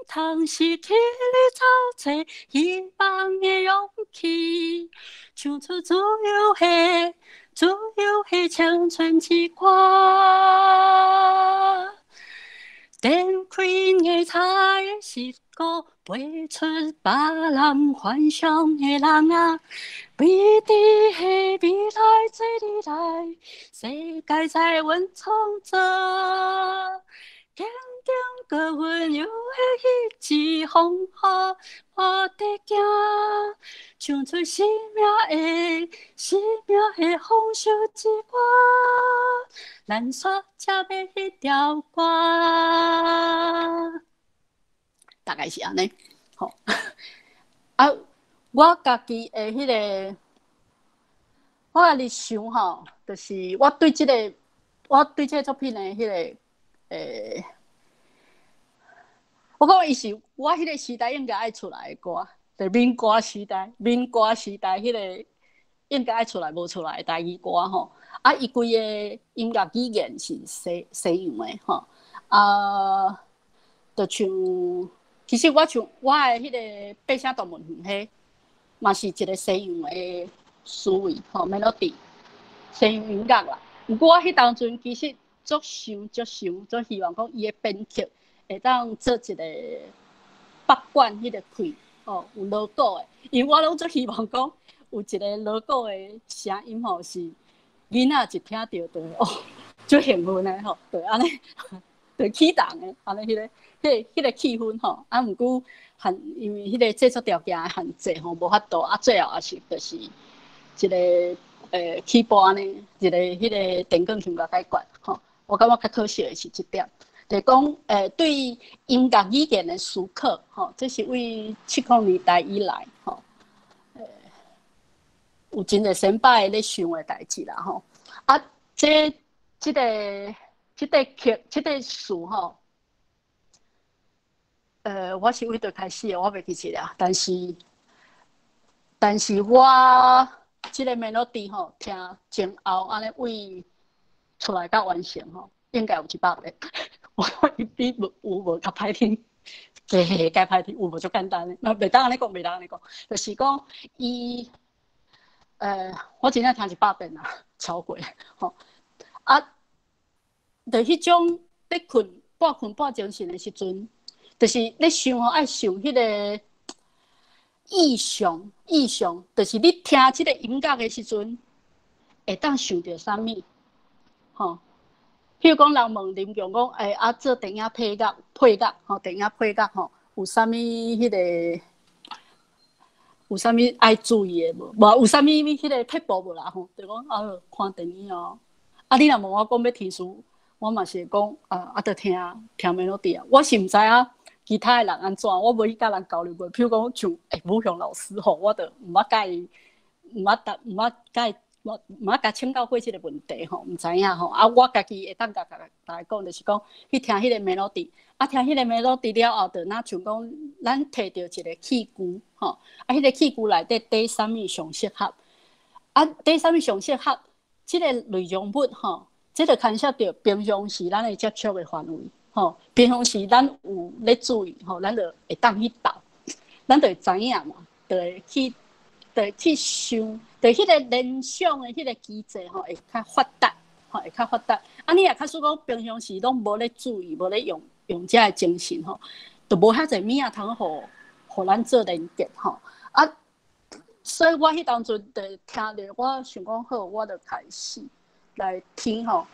通失去你找找希望的勇气，唱出自由的青春之歌。展开的彩的是个飞出别人幻想的人啊，美丽的未来最你来，世界在阮创造。坚定个温柔的意志，风雨我得行，唱出生命的丰收之歌，咱所接的迄条歌，大概是安尼。吼，啊，我家己的迄个，我家己想吼，就是我对这个作品的迄个。我讲伊是我迄个时代应该爱出来的歌，就民歌时代迄个应该爱出来无出来的台语歌吼。啊，伊规个音乐语言是西洋的吼。啊，就像其实我像我的迄个八声动物园迄，嘛是一个西洋的思维吼 melody， 西洋音乐啦。不过我迄当阵其实。足希望讲伊的编曲会当做一个北管迄个开哦，有锣鼓的，因为我拢足希望讲有一个锣鼓的声音吼，是囡仔一听到就哦，足兴奋的吼，对安尼，对启动的安尼迄个气氛吼，啊，毋过因为迄个制作条件的限制吼，无法度啊，最后也是就是一个起步安尼，一个迄个电光琴甲解决吼。我感觉较可惜的是这点，就是讲，对音乐语言的思考，吼，这是为70年代以来，吼，有真侪先辈咧想的代志啦，吼。啊，这个事吼，我是为着开始的，我袂记起啦。但是我这个 melody 吼，听前后安尼为。出来到完成吼，应该有100遍。我看伊比有无较歹听，加歹听，有无足简单的。那袂当安尼讲，就是讲伊，我真正听100遍啦，超过吼。啊，就迄种咧半困半精神的时阵，就是咧想爱想迄个意象，就是你听即个音乐的时阵，会当想到啥物？吼，譬如讲，人问林强讲，做电影配角吼，电影配角吼，有啥物迄个，有啥物爱注意的无？有啥物迄个撇步无啦？吼，就讲看电影哦。啊，你若问我讲要提示，我嘛是会讲就听 melody 啊。我是毋知影其他的人安怎，我无去甲人交流过。譬如讲像武雄老师吼，我就毋捌甲伊，毋捌甲请教过即个问题吼，毋知影吼。啊，我家己会当甲大家讲，就是讲去听迄个 melody， 啊，听迄个 melody 了后，就若像讲咱摕到一个器具吼，啊，迄个器具内底缀啥物上适合，啊，缀啥物上适合，即个内容物吼，即个牵涉到平常时咱的接触的范围吼，平常时咱有咧注意吼，咱就会当去导，咱就会知影嘛。去想，对迄个联想的迄个机制吼，会较发达，吼会较发达。啊，你若假使讲平常时拢无咧注意，无咧用遮个精神吼，就无遐侪物通互咱做连结吼。啊，所以我迄当阵就听着，我想讲好，我就开始来听吼，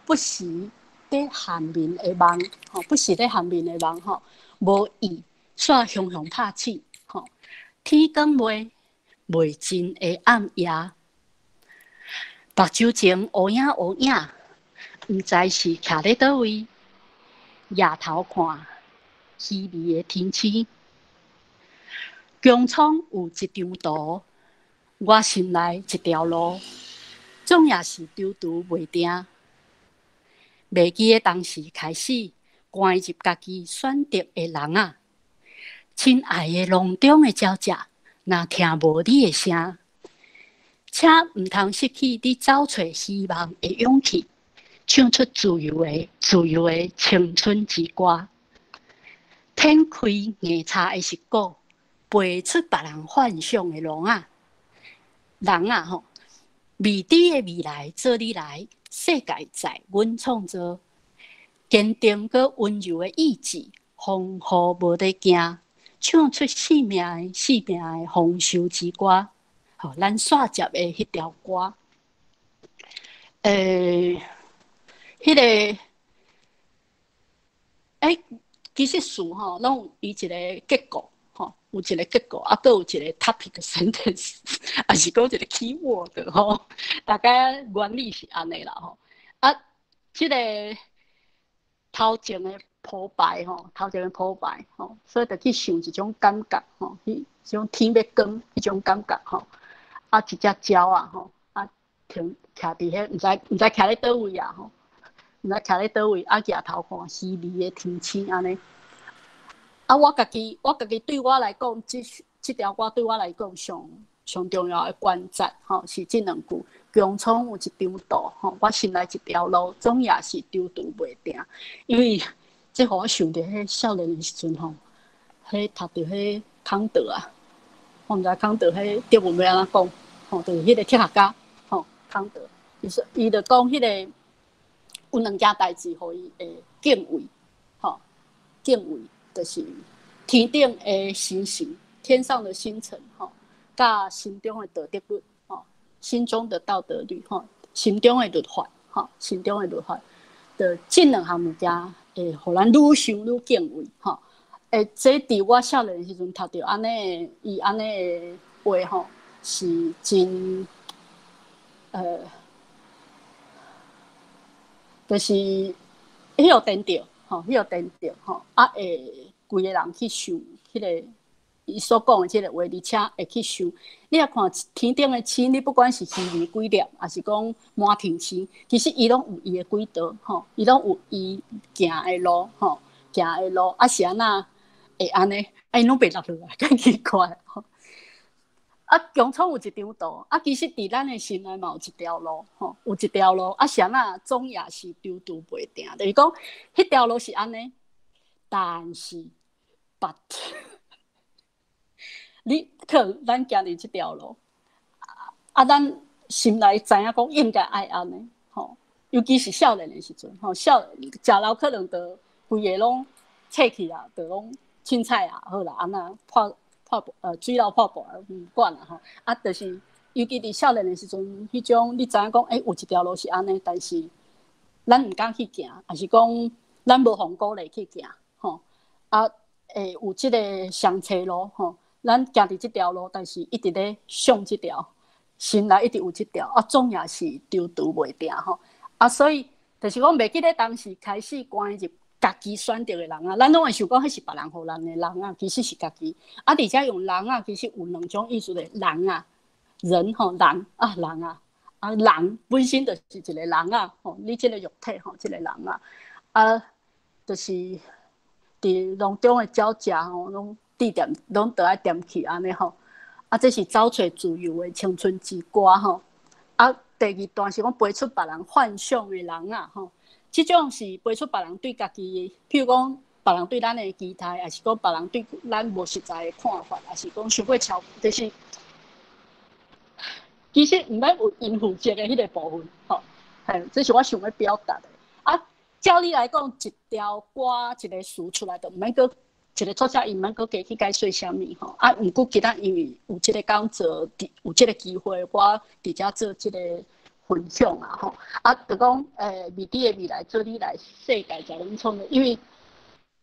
不时咧喊眠的梦，吼，不时咧喊眠的梦吼，无意煞雄雄拍醒，吼，天光袂尽的暗夜，目睭前乌影乌影，毋知是徛咧倒位，夜头看稀微的天星，穹苍有一张图，我心内一条路，总也是丢丢袂定。袂记的当时开始，关入家己选择的人啊，亲爱的笼中的鸟只，若听无你的声，请毋通失去你找找希望的勇气，唱出自由的青春之歌。展开硬叉的石鼓，飞出别人幻想的龙啊！人啊吼，未知的未来做你来，世界在阮创造。坚定佮温柔的意志，风雨无得惊，唱出生命的丰收之歌。吼，咱煞接的迄条歌，迄个，其实词吼，拢有伊一个结构，吼，有一个结构，啊，佮有一个 topic sentence， 也是讲一个 keyword 吼，大概原理是安尼啦吼。啊，即个头前的铺排吼，所以就去想一种感觉吼，迄种天要光迄种感觉吼。啊，一只鸟啊吼，啊停徛伫遐，毋知徛咧倒位啊吼。毋知徛咧倒位，啊举头看稀微的天星安尼。啊，我家己对我来讲，即条歌对我来讲上重要的关键吼，是即两句：穹苍有一张图吼，我心内一条路，总也是丢丢袂定。因为这互我想着迄少年的时阵吼，迄读着迄康德啊，我毋知康德迄德文要安怎讲吼，就是迄个哲学家吼，康德，伊就讲迄个。有两件代志，互伊会敬畏，吼，敬畏就是天顶的星星，天上的星辰，吼，甲心中的道德律，吼，心中的道德律，吼，心中的律法，吼，心中的律法，就这两项物件会互咱愈想愈敬畏，吼，这伫我少年的时阵读到安尼，伊安尼的话，吼，是真，就是迄个颠着，吼，迄个颠着，吼，啊会规个人去想迄个伊所讲的即个话，而且会去想。你若看天顶的星，你不管是虚微几粒，还是讲满天星，其实伊拢有伊的轨道，吼，伊拢有伊行的路，吼，行的路，啊是安那会安尼，伊拢袂落落来，更奇怪，吼。啊，穹苍有一张图，啊，其实伫咱的心内嘛有一条路，吼，有一条路，啊，是安那总也是丢丢袂定，就是讲，迄条路是安尼，但是 ，but 你可咱行入这条路，啊，咱心内知影讲应该爱安尼，吼，尤其是少年的时阵，吼，食老可能就规个拢切去啊，就拢凊彩啊，好啦，安那水流泡沫唔管啦吼，啊，就是尤其伫少年的时阵，迄种你知影讲，有一条路是安尼，但是咱唔敢去行，还是讲咱无互鼓励去行，吼，啊，有即个上车路，吼，咱行伫即条路，但是一直咧上即条，心内一直有即条，啊，总也是丢丢袂定吼，啊，所以就是讲，袂记得当时开始关入。家己选择的人啊，咱拢会想讲，迄是别人互咱的人啊，其实是家己。啊，而且用人啊，其实有两种意思的，人啊，人吼，人啊，人啊，啊，人本身就是一个人啊，吼，你这个肉体吼，这个人啊，啊，就是伫笼中的鸟只吼，拢点，拢得爱点去安尼吼。啊，这是找找自由的青春之歌吼。啊，第二段是讲飞出别人幻想的人啊，吼。即种是飞出别人对家己，譬如讲别人对咱的期待，还是讲别人对咱无实在的看法，还是讲想过超，就是其实毋免有应付这个迄个部分，吼，这是我想要表达的。啊，照理来讲，一条歌一个词出来，就毋免个一个作者伊毋免个加去解说啥物吼。啊，毋过其他因为有即个讲座，有即个机会，我伫遮做即个分享啊，吼。啊，就讲未知的未来，做你来世界才能创的，因为。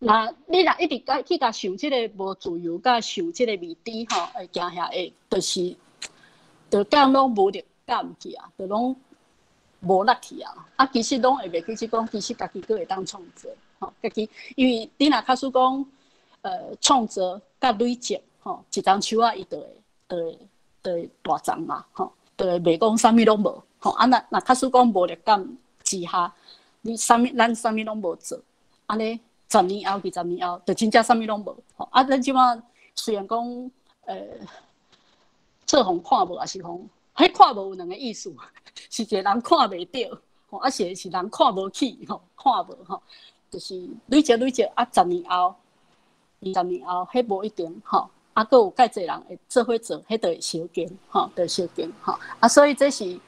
那你若一直去甲想即个无自由，甲想即个未知吼，会行下会，就是就讲拢无力感去啊，就拢无力去啊。啊，其实拢会袂记是讲，其实家己佫会当创作，吼，家己因为你若假使讲，创作甲累积，吼，一丛树仔伊就会大丛嘛，吼，就会袂讲啥物拢无，吼。啊，若假使讲无力感之下，你咱啥物拢无做，安尼。10年后、20年后，就真正啥物拢无。啊，咱即马虽然讲，做互看无，也是讲，迄看无有两个意思，是一个人看袂到，啊是人看无起，看无，就是累积啊，10年后、20年后，迄无一定，啊，佫有介侪人会做伙做，迄就会相近，就会相近，啊，所以这是一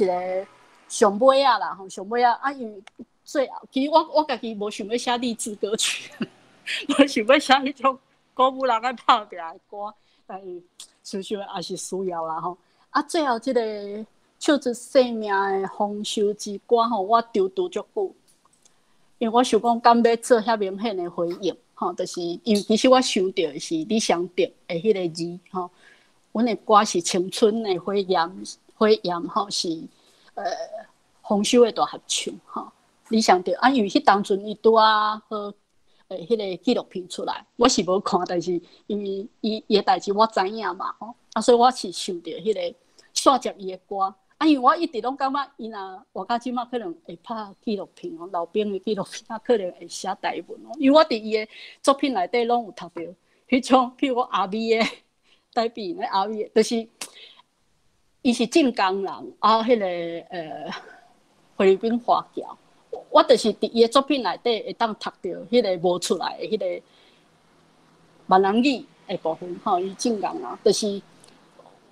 个上尾啊啦，上尾啊，因为。最后，其实我家己无想要写励志歌曲，无想要写迄种鼓舞人爱拍拼的歌，但是想想也是需要啦吼。啊，最后即个唱出生命的丰收之歌吼，我丢足久，因为我想讲敢要做遐明显的回应吼，就是因为其实我想到的是李商德的迄个字吼，阮的歌是青春的火焰吼，是丰收的大合唱吼。你想到啊，因为迄当阵伊拄啊好，迄个纪录片出来，我是无看，但是因为伊的代志我知影嘛，吼，啊，所以我是想到迄个煞接伊的歌，啊，因为我一直拢感觉伊若活到即马可能会拍纪录片哦，老兵的纪录片，啊，可能会写台文哦，因为我伫伊的作品内底拢有读到迄种，譬如讲阿美的台北的阿美，就是伊是晋江人，啊，迄个菲律宾华侨。我就是伫伊的作品内底会当读到迄个无出来的迄个闽南语的部分，吼，伊正讲啊，就是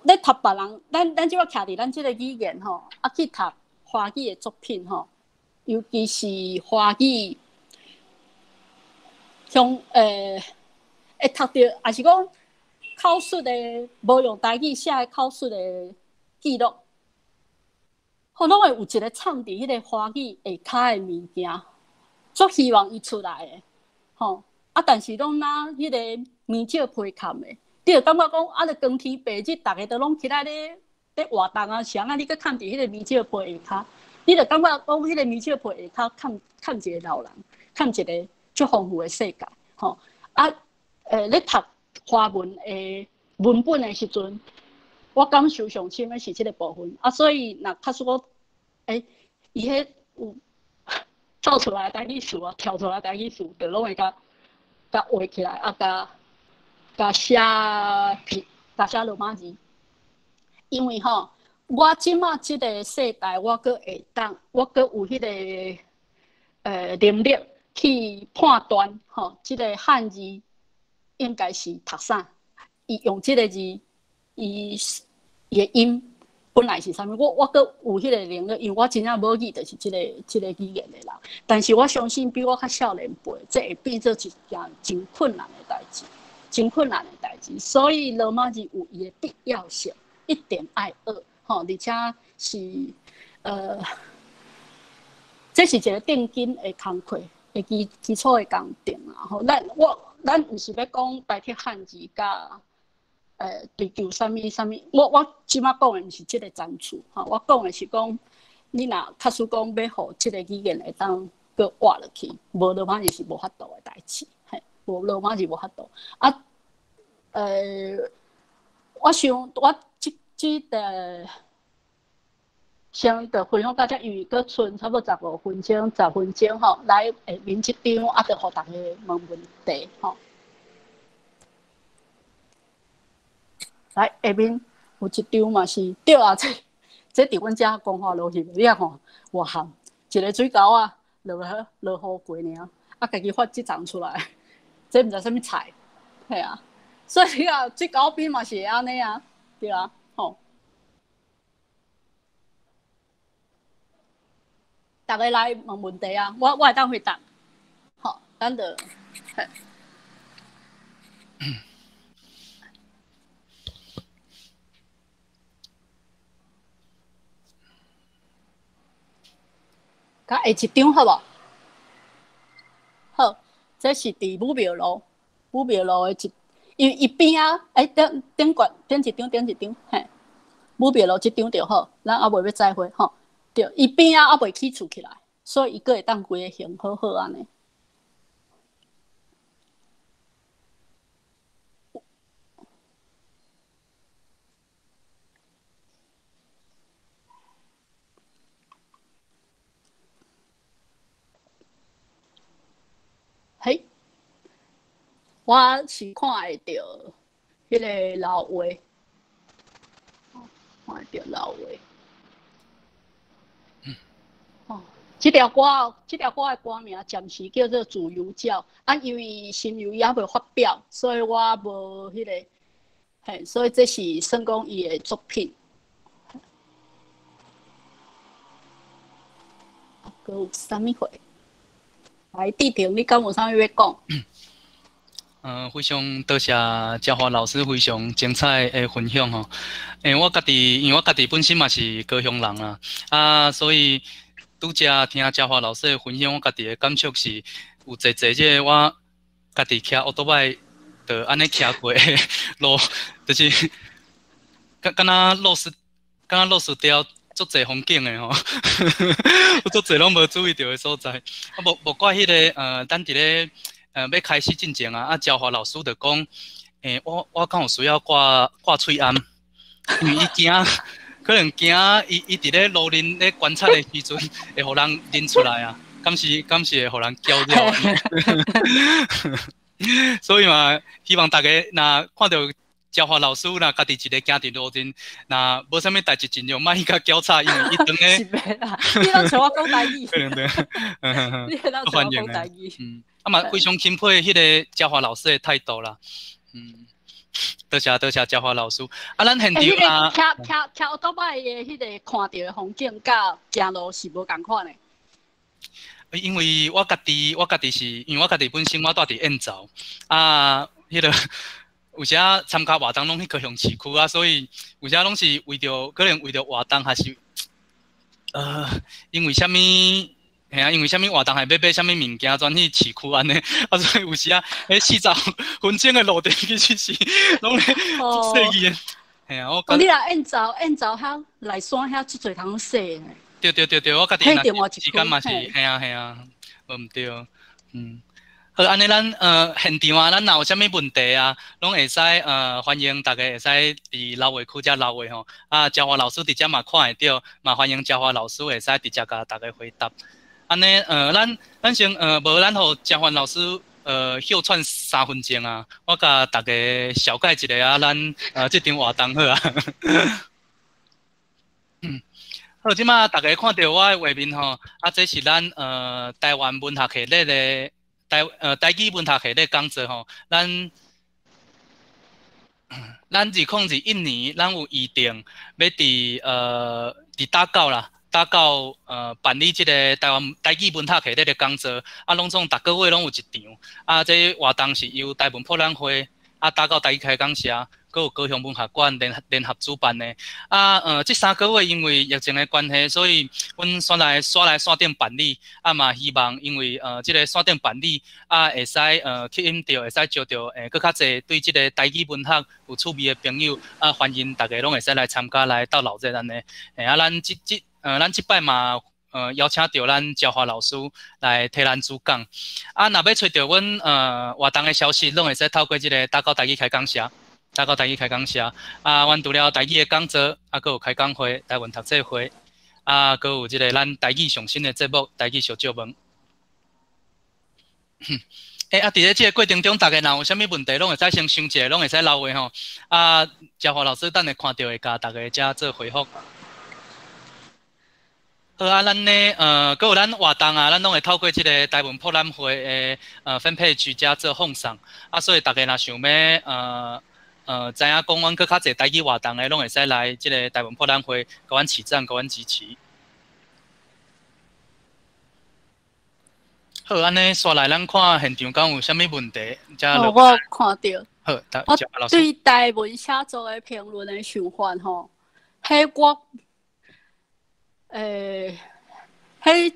咧读别人，咱即摆徛伫咱即个语言吼，啊去读华语的作品吼，尤其是华语，像会读到，也是讲口述的无用台语写的口述的记录。吼，拢会有一个藏伫迄个华语下骹的物件，足希望伊出来的，吼啊！但是拢拿迄个面少批砍的，你就感觉讲啊，咧光天白日，大家都拢起来咧活动啊，啥啊，你搁看伫迄个面少批下骹，你就感觉讲迄个面少批下骹看一个老人，看一个足丰富的世界，吼啊！咧读华文的文本的时阵。我感受上深的是这个部分啊，所以若假使我，伊迄有造出来的台语词啊，跳出来的台语词，就拢会甲画起来啊，甲写罗马字。因为吼，我即马即个世代，我阁会当，我阁有迄个能力去判断吼，即个汉字应该是读啥，伊用即个字。伊的音本来是啥物？我阁有迄个能力，因为我真正母语就是即个语言的人。但是我相信比我较少年辈，这会变做一件真困难的代志，真困难的代志。所以罗马字有伊的必要性，一定爱学吼，而且是这是一个定根的工课，的基础的工程啊。吼，咱毋是要讲代替汉字甲。追求啥物，我即马讲的毋是即个赞助，我讲的是讲，你若假使讲要互即个语言会当搁活落去，无罗马字是无法度的代志，无罗马字无法度。啊，我想我即个先着分享到遮，因为搁剩差不多15分钟，10分钟吼，来下面即张啊，着互大家问问题吼。来下面有一张嘛是对啊，这伫阮遮讲话落去，你啊看，外含一个水沟啊，落雨过尔。啊，家己发即张出来，这毋知啥物菜，系啊，所以啊，这高边嘛是安尼啊，对啊，吼。大家来问问题啊，我会当回答。好，咱就，甲下一张好无？好，这是伫武庙路，武庙路的因为伊边啊，顶一张，嘿，武庙路即张就好，咱还袂要再会吼。对，伊边啊还袂起厝起来，所以伊个会当规个形好好安尼。嘿，我是看会到迄个老话，看会到老话。哦，这条歌的歌名暂时叫做《自由教》啊，因为新由伊还未发表，所以我无迄个，嘿，所以这是算讲伊的作品。佮有啥物货？来，志婷，你敢有啥物要讲？非常多谢嘉华老师非常精彩的分享吼。因为我家己本身嘛是高雄人啦，所以拄则听嘉华老师的分享，我家己的感触是有即个我家己骑奥多摆，就安尼骑过的路，就是敢若落石雕。足侪风景的吼，有足侪拢无注意到的所在。啊，无怪迄个咱伫咧要开始进前啊，焦华老师就讲，我敢有需要挂喙罨，因为伊惊，可能惊伊伫咧路人咧观察的时阵，会互人认出来啊，敢是会互人叫了。所以嘛，希望大家若看到。焦华老师若家己一个行伫路阵，若无啥物代志，尽量莫去甲交叉，因为伊当咧。是袂啦，你当像我讲台语。对对，你当像我讲台语。嘛非常钦佩迄个焦华老师的态度啦。多谢焦华老师。咱现场啊，骑奥多摆的迄个看到的风景，甲行路是无共款的。因为我家己是，因为我家己本身我住伫燕巢迄个。有时参加活动拢去高雄市区啊，所以有时拢是可能为着活动，还是因为啥物？因为啥物活动，还要买啥物物件，转去市区安尼，所以有时迄40分钟的路程其实是拢咧足细意的。你来燕巢遐内山遐足侪通踅的。对，我家己时间嘛是，无毋对，好，安尼咱现场啊，咱若有啥物问题啊，拢会使欢迎大家会使伫老话区遮留话吼。焦华老师伫遮嘛看会到，嘛欢迎焦华老师会使直接甲大家回答。安尼咱先无咱互焦华老师休喘3分钟啊，我甲大家小解一下啊，咱即场活动好啊。好，即马大家看到我的画面吼，这是咱台湾文学系列的。台语文学系列讲座吼，咱2021年，咱有预定要伫打狗办理即个台语文学系列的讲座，拢总逐个月拢有一场，这活动是由台文博览会打狗台语开讲社。佮有高雄文学馆联合主办的，这3个月因为疫情的关系，所以阮煞来线顶办理，嘛希望因为这个线顶办理，会使吸引到，会使招到更较侪对这个台语文学有趣味的朋友，欢迎大家拢会使来参加来斗闹热安尼，咱即摆嘛。邀请到咱焦华老师来替咱主讲，若要找到阮活动的消息，拢会使透过这个打狗台语开讲社。阮除了台语的讲座，佮有开讲会、台文读册会，佮有即个咱台语上新的节目《台语小酒问》。伫咧即个过程中，大家若有啥物问题，拢会使先想一下，拢会使留话吼。焦华老师等下看到会甲大家遮做回复。好啊，咱呢，佮有咱活动啊，咱拢会透过即个台文博览会的分配居家做奉送啊，所以大家若想要知影讲阮佮较侪台语活动的，拢会使来即个台文博览会，甲阮起赞，甲阮支持。好，安尼刷来，咱看现场敢有啥物问题？哦，我看到。好，我对台文写作的评论的想法吼，迄我迄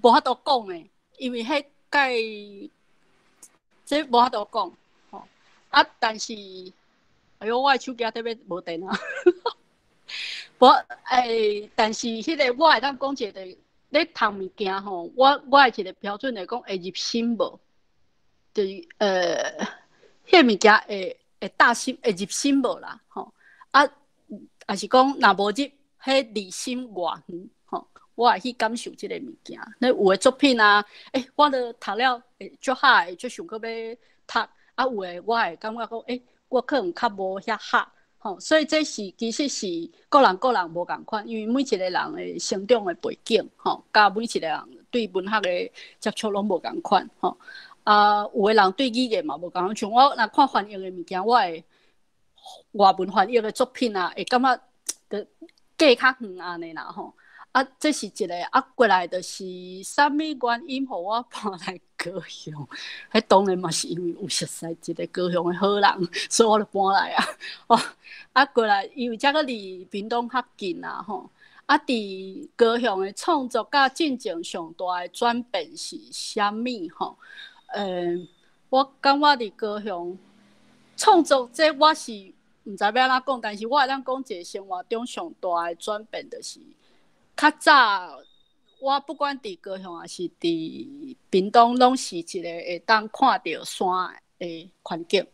无法度讲的，因为迄这无法度讲吼。啊，但是，哎呦，我的手机底要无电啊。但是迄个我会当讲一个，咧读物件吼，我的一个标准来讲会入心无，就是迄物件会大心会入心无啦吼。啊，也是讲若无入，迄离心外远吼。我会去感受即个物件。那有的作品啊，我都读了会足好的，足想搁要读。啊，有的我会感觉讲，我可能较无遐好。吼，所以这是其实是个人无共款，因为每一个人的成长的背景，吼，甲每一个人对文学的接触拢无共款，吼。啊，有的人对语言嘛无共款，像我若看翻译的物件，我会外文翻译的作品啊，会感觉的隔较远安尼啦，吼。啊，这是一个啊，过来就是啥物原因，互我搬来高雄？迄当然嘛是因为有熟悉一个高雄的好人，所以我就搬来啊。哦，啊过来，因为遮个离屏东较近啊，吼。啊，伫高雄的创作甲进程上大的转变是啥物？吼，我感觉伫高雄创作这我是毋知要安怎讲，但是我会当讲一个生活中上大的转变，就是。较早，我不管伫高雄还是伫屏东，拢是一个会当看到山的环境，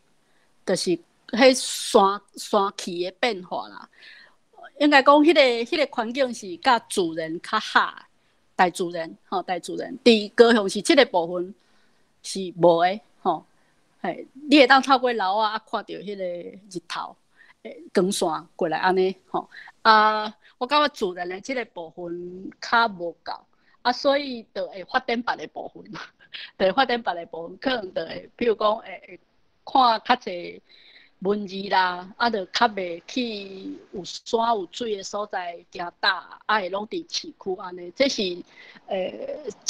就是迄山气的变化啦。应该讲，迄个环境是甲自然较合，大自然吼，大自然。伫高雄是即个部分是无的吼，你会当透过楼啊看到迄个日头，光线过来安尼吼啊。我感觉自然的即个部分较无够，啊，所以就会发展别的部分嘛，就会发展别的部分，可能就会，比如讲会看较侪文字啦，啊，就较袂去有山有水的所在行搭，啊，会拢伫市区安尼，这是一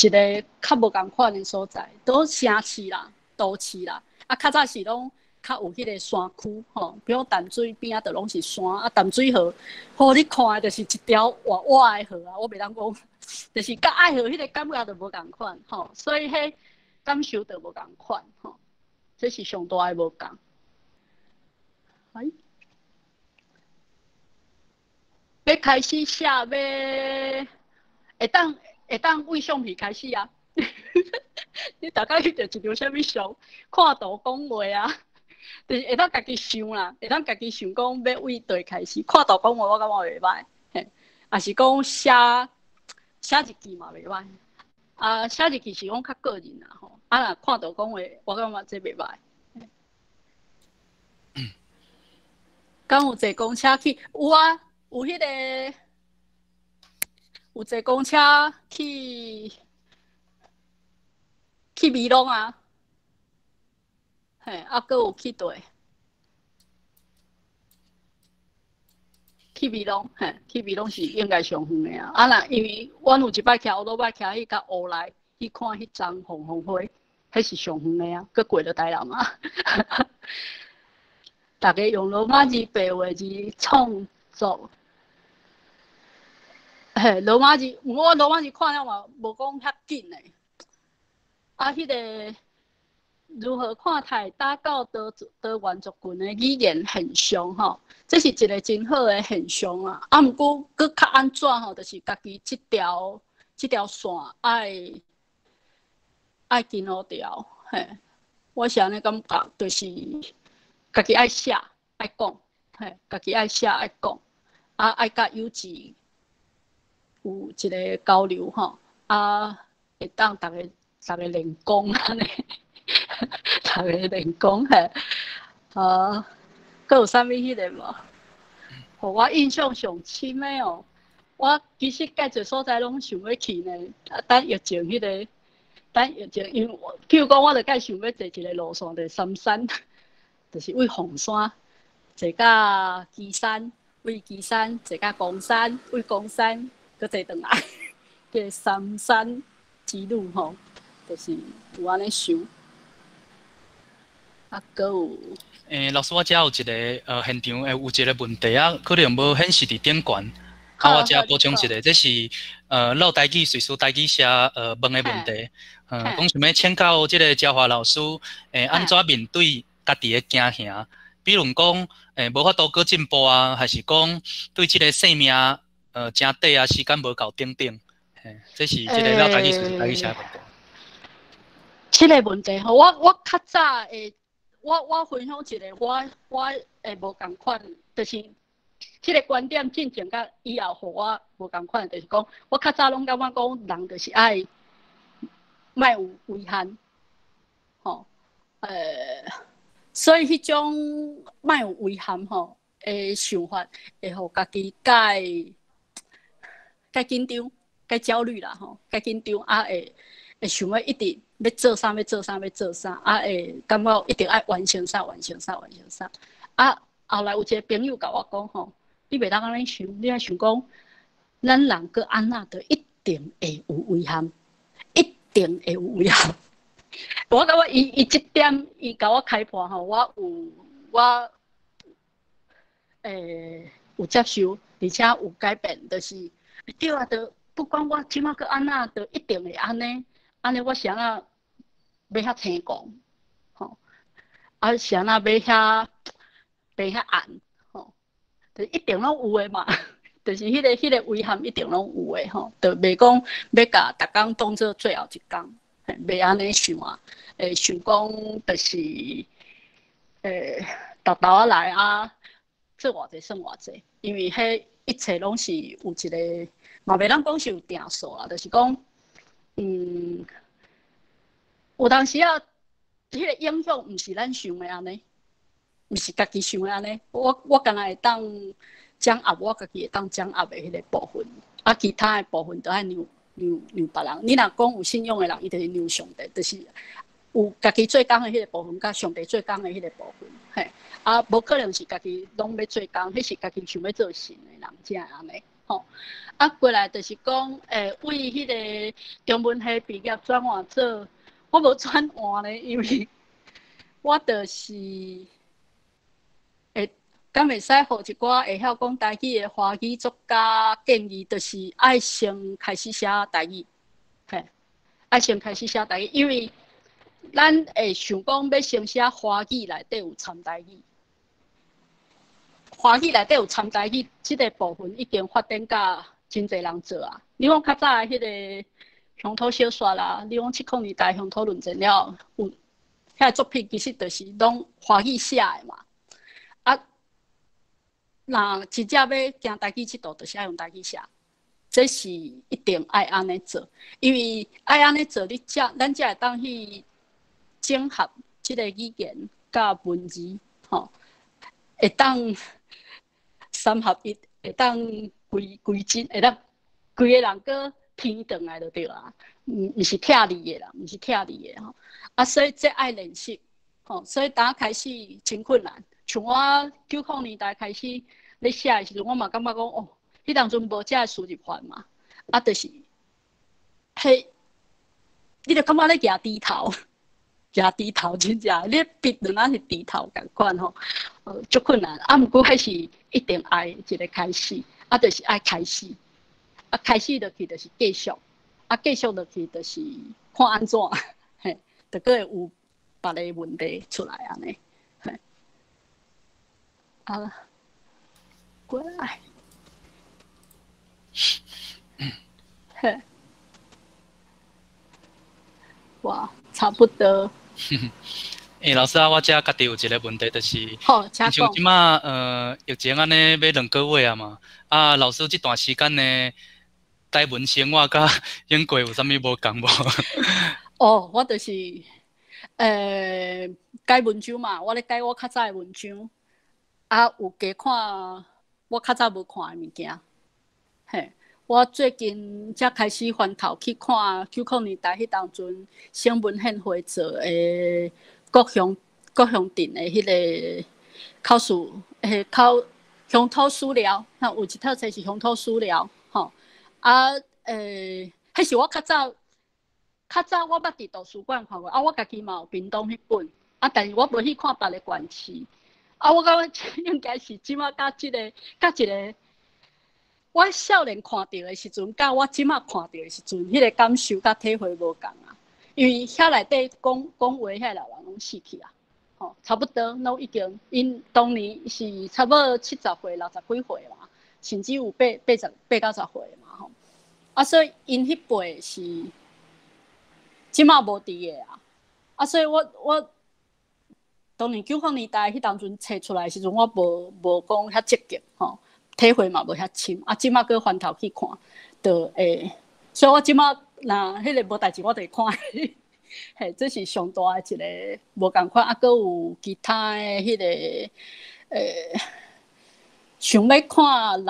个较无共款的所在，都城市啦、都市啦，啊，较早是拢。较有迄个山区吼，比如淡水边啊，就拢是山啊，淡水河，好你看的就是一条活活的河啊，我袂当讲，就是甲爱河迄个感觉就无共款吼，所以迄感受就无共款吼，这是上大的无共。要开始写要会当为橡皮开始啊，你大概翕到一张啥物相，看图讲话啊。就是会当家己想啦，会当家己想讲要为对开始，看图讲话我感觉袂歹，也是讲写日记嘛袂歹，啊写日记是讲较个人啦吼，啊若看图讲话我感觉这袂歹。敢有坐公车去？有啊，有迄个有坐公车去美浓啊。啊，搁有去对，去美浓，去美浓是应该上远的啊。啊，若因为阮有一摆徛，我都摆徛去甲湖内去看迄丛红花，迄是上远的啊。搁过了台南啊。大家用罗马字白话字创作，罗马字，我罗马字看了嘛，无讲遐紧的。啊，迄个。如何看待打到多元族群的语言现象？吼，这是一个真好的现象啊！啊，毋过佫较安怎吼，就是家己这条线爱紧好条，我是安尼感觉，就是家己爱写爱讲，家己爱写爱讲，啊，爱甲友志有一个交流吼，啊，会当大家练功安尼。大家练功佫有啥物迄个无？互我印象上深的哦，我其实介侪所在拢想要去呢，等疫情迄个，等疫情，因为譬如讲，我就介想要坐一个路线，就是三山，就是为凤山坐到旗山，为旗山坐到公山，为公山搁坐转来，个三山之路吼，就是有安尼想。啊，搁有。老师，我遮有一个现场有一个问题啊，可能无显示伫顶悬。我遮补充一个，这是老台语随书台语写问的问题。讲想要请教这个焦华老师，安怎面对家己的惊吓？比如讲，无法度搁进步啊，还是讲对这个生命真短啊，时间无够等等。这是这个老台语随书台语写的问题。这个问题吼，我较早诶。我分享一个，我会无共款，就是这个观点进前甲以后，互我无共款，就是讲，我较早拢感觉讲人就是爱莫有遗憾，吼，所以迄种莫有遗憾吼诶想法，会互家己介紧张、介焦虑啦吼，介紧张啊会想要一直。要做啥？要做啥？要做啥？啊，会感觉一定爱完成啥？完成啥？完成啥？啊，后来有一个朋友甲我讲吼，你袂当安尼想，你爱想讲，咱人搁安那的一定会有遗憾，一定会有遗憾。我感觉伊这点，伊甲我开破吼，我有接受，而且有改变，就是对啊，就不管我即马搁安那，就一定会安尼。安尼我是安那要遐青光，吼，啊是安那要遐暗，吼，就一定拢有诶嘛，就是迄个遗憾一定拢有诶吼，就袂讲要甲逐工当做最后一工，袂安尼想啊，想讲就是豆豆啊来啊，做偌济算偌济，因为迄一切拢是有一个，嘛袂当讲是有定数啦，就是讲。有当时啊，迄个影响毋是咱想的安尼，毋是家己想的安尼。我敢若会当掌握我家己会当掌握的迄个部分，啊，其他的部分都爱让别人。你若讲有信用的人，伊就是让上帝，就是有家己做工的迄个部分，甲上帝做工的迄个部分，嘿，啊，无可能是家己拢要做工，迄是家己想要做神的人才会安尼。吼，啊，过来就是讲，为迄个中文系毕业转换做，我无转换咧，因为我就是敢袂使互一寡会晓讲台语的华语作家建议，就是爱先开始写台语，嘿，爱先开始写台语，因为咱会想讲要先写华语内底有掺台语。华语内底有掺台语，即个部分已经发展甲真侪人做啊。你讲较早的迄个乡土小说啦，你讲70年代乡土论战了，有遐作品其实就是拢华语写的嘛。啊，那真正要行台语这道，就是爱用台语写，这是一定爱安尼做，因为爱安尼做，咱才会当去整合即个语言甲文字，吼，会当。三合一会当规真，会当规个人搁偏转来就对啦，毋是拆离的啦，毋是拆离的吼。啊，所以这爱练习，吼，所以当开始真困难。像我90年代开始咧写的时阵，我嘛感觉讲哦，迄当阵无遮个输入法嘛，啊，就是嘿，你就感觉咧举低头。加低头真正，你笔两仔是低头共款吼，足困难。啊，毋过迄是一定爱一个开始，啊，就是爱开始，啊，开始落去就是继续，啊，继续落去就是看安怎，嘿，就搁会有别个问题出来安尼，嘿，啊，过来，嘿，哇，差不多。老师啊，我遮家己有一个问题，就是，像即马疫情安尼要2个月啊嘛，啊，老师这段时间呢，台文生活甲英国有啥物无共无？哦，我就是改文章嘛，我咧改我较早的文章，啊，有加看我较早无看的物件，嘿，我最近才开始翻头去看90年代迄当阵省文献会做诶各乡镇的迄个考试乡土史料，有一套册是乡土史料，吼迄是我较早我捌伫图书馆看过，我家己嘛有屏东迄本，但是我无去看别个馆市，我感觉应该是即马甲一个。我少年看到的时阵，甲我即马看到的时阵，迄个感受甲体会无共啊。因为遐内底讲话遐老人拢死去啊，差不多拢已经，因当年是差不多70岁、60几岁嘛，甚至有80、90岁嘛所以因迄辈是即马无伫个啊，所以我当年90年代迄当阵摕出来的时阵，我无讲遐积极体会嘛无遐深，即马搁翻头去看，就所以我即马若迄个无代志，我就会看。嘿，这是上大的一个无共款，搁有其他的迄个想要看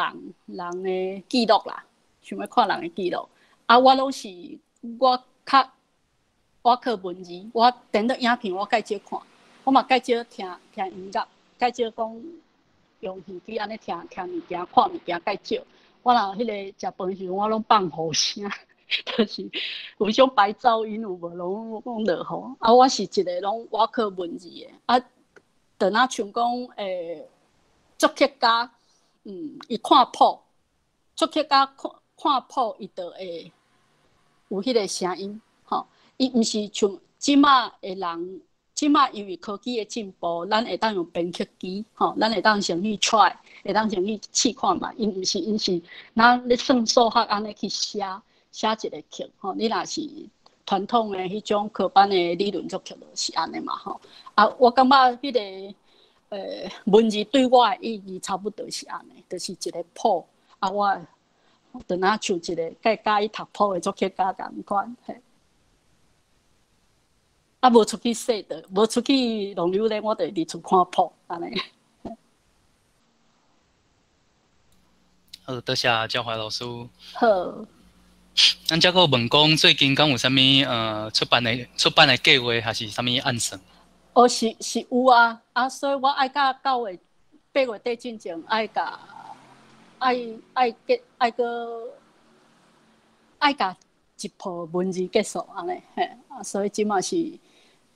人的记录啦，想要看人的记录。我拢是我靠文字，我电脑影片我介少看，我嘛介少听音乐，介少讲。用耳机安尼听物件、看物件介少。我若迄个食饭时阵，我拢放雨声，就是有种白噪音有无拢落雨。我是一个拢我靠文字的。就那像讲作曲家，伊看谱，作曲家看谱，伊就会有迄个声音，伊毋是像即马的人。即马因为科技的进步，咱会当用编曲机，咱会当先去 try， 会当先去试看嘛。因是，咱咧算数学安尼去写一个曲，你若是传统的迄种科班的理论作曲，就是安尼嘛，我感觉迄个文字对我的意义差不多是安尼，就是一个谱，我就那像一个介意读谱的作曲家共款。无出去说的，无出去浪流咧，我就伫厝看谱安尼。好，多谢焦怀老师。好。咱再个问讲，最近敢有啥物出版的计划，还是啥物案算？是有啊，所以我爱甲9月、8月底进前爱甲一部文字结束安尼，所以即马是。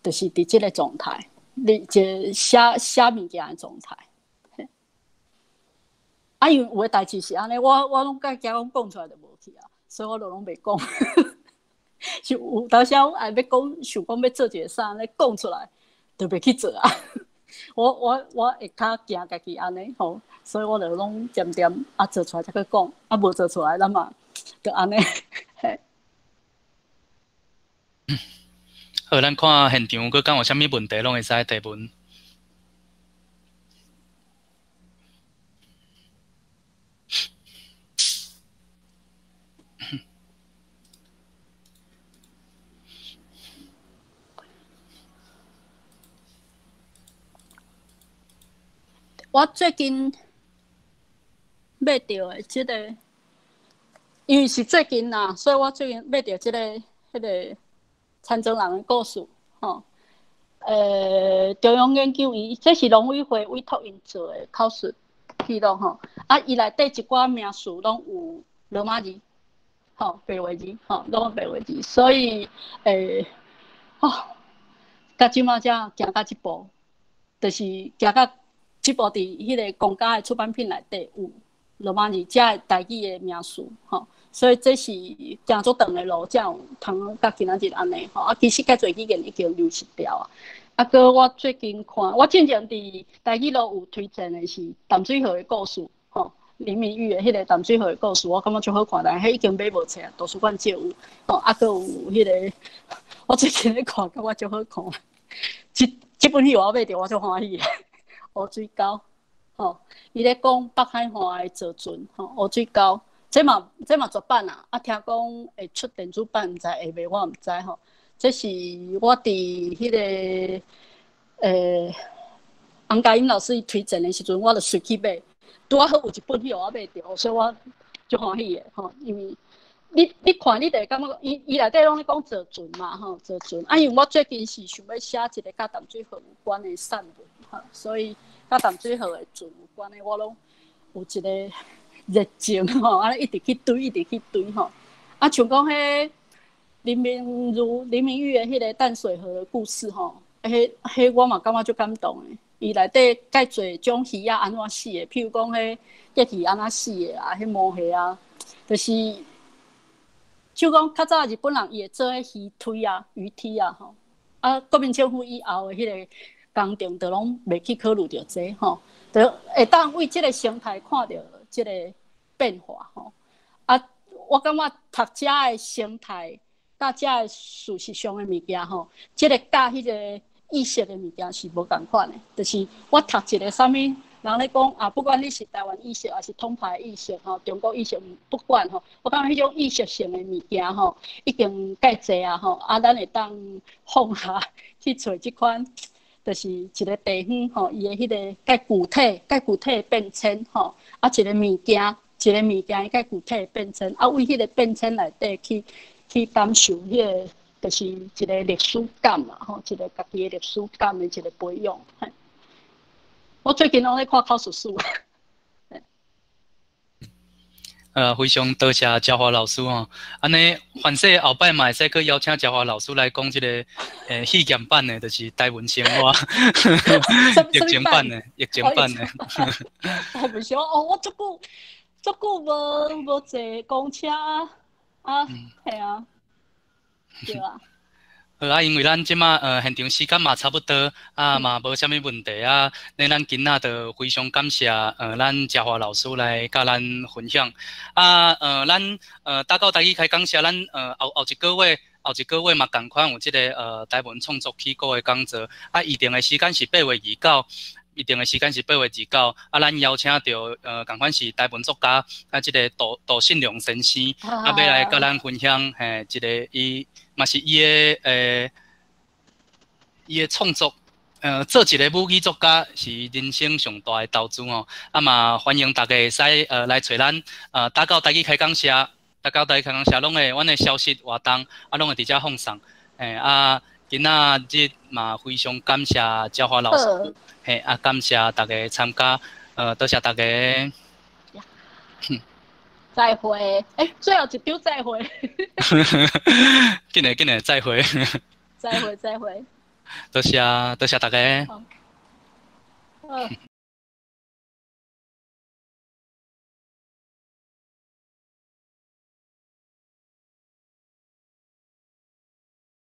就是伫即个状态，你一个写物件的状态。因为有诶代志是安尼，我拢甲惊讲出来就无去啊，所以我就拢袂讲。是有当时我要讲，想讲要做一个啥，安尼讲出来就袂去做啊。我会较惊家己安尼所以我就拢点做出来才去讲，无做出来咱嘛就安尼。好，咱看现场，佮敢有啥物问题，拢会使提问。我最近买到的即个，因为是最近啦，所以我最近买到即个迄个。参政人的故事，中央研究院，这是农委会委托因做的考试记录伊内底一寡名词拢有罗马字，白话字，拢有白话字，所以到即马才行到即步，就是行到即步伫迄个公家的出版品内底有罗马字，才会台语的名词，所以这是行足长的路，才有通到今仔日安尼其实介侪语言已经流失掉搁我最近看，我之前伫台语路有推荐的是淡水河的故事林明玉的迄个淡水河的故事，我感觉足好看，但迄已经买无册啊，图书馆少有搁有迄个我最近咧看，感觉足好看。这本戏我买着，我足欢喜的。乌水沟伊咧讲北海岸的造船乌水沟。这嘛绝版啊！听讲会出电子版，毋知会袂，我毋知这是我伫迄个洪家英老师推荐的时阵，我就随去买。拄好有一本戏我买着，所以我就欢喜的吼，因为你看你就会感觉伊内底拢咧讲坐船嘛吼，坐船啊，因为我最近是想要写一个甲淡水河有关的散文吼，所以甲淡水河的船有关的我拢有一个热情吼，啊一直去追，一直去追吼，啊像讲迄林明玉的迄个淡水河的故事吼，迄我嘛感觉足感动的。伊内底介侪种鱼啊安怎死的，譬如讲迄叶鱼安怎死的啊，迄毛蟹啊，就是就讲较早日本人伊会做迄鱼推啊、鱼梯啊吼，啊国民政府以后的迄个工程，就拢袂去考虑着这吼，就会当为即个生态看到即个变化吼。啊，我感觉读遮的生态。甲遮个事实上的物件吼，即个甲迄个意识的物件是无共款的。就是我读一个啥物人咧讲啊，不管你是台湾意识还是统派意识吼，中国意识不管吼，我感觉迄种意识性的物件吼，已经介济啊吼，啊咱会当放下去找即款，就是一个地方吼，伊的迄个介具体的变迁吼，啊一个物件伊介具体的变迁，啊为迄个变迁内底去感受迄个，就是一个历史感嘛，吼，一个家己的历史感的一个培养。我最近拢在看考试书。非常多谢嘉华老师吼，安尼凡说后摆嘛会使去邀请嘉华老师来讲即个戏剧版的，就是台湾生活，疫情版的。我不晓哦，我足久无坐公车啊，系啊，对啊。好啊，因为咱即马现场时间嘛差不多啊，嘛无啥物问题啊，那咱今仔就非常感谢咱嘉华老师来甲咱分享啊，咱大到台语开讲社，咱后一个月嘛共款有即个台文创作起稿的讲座啊，预定的时间是8月29，啊，咱邀请到共款是台文作家啊，即个杜信良先生啊，要来甲咱分享一个伊嘛是伊的创作，做一个母语作家是人生上大的投资哦，啊嘛欢迎大家会使来找咱打到台语开讲社，拢会阮的消息活动啊，拢会伫遮放送，啊。今仔日嘛非常感谢嘉华老师，啊感谢大家参加，多谢大家。再会，最后一张再会。紧来，再会。再会。多谢大家。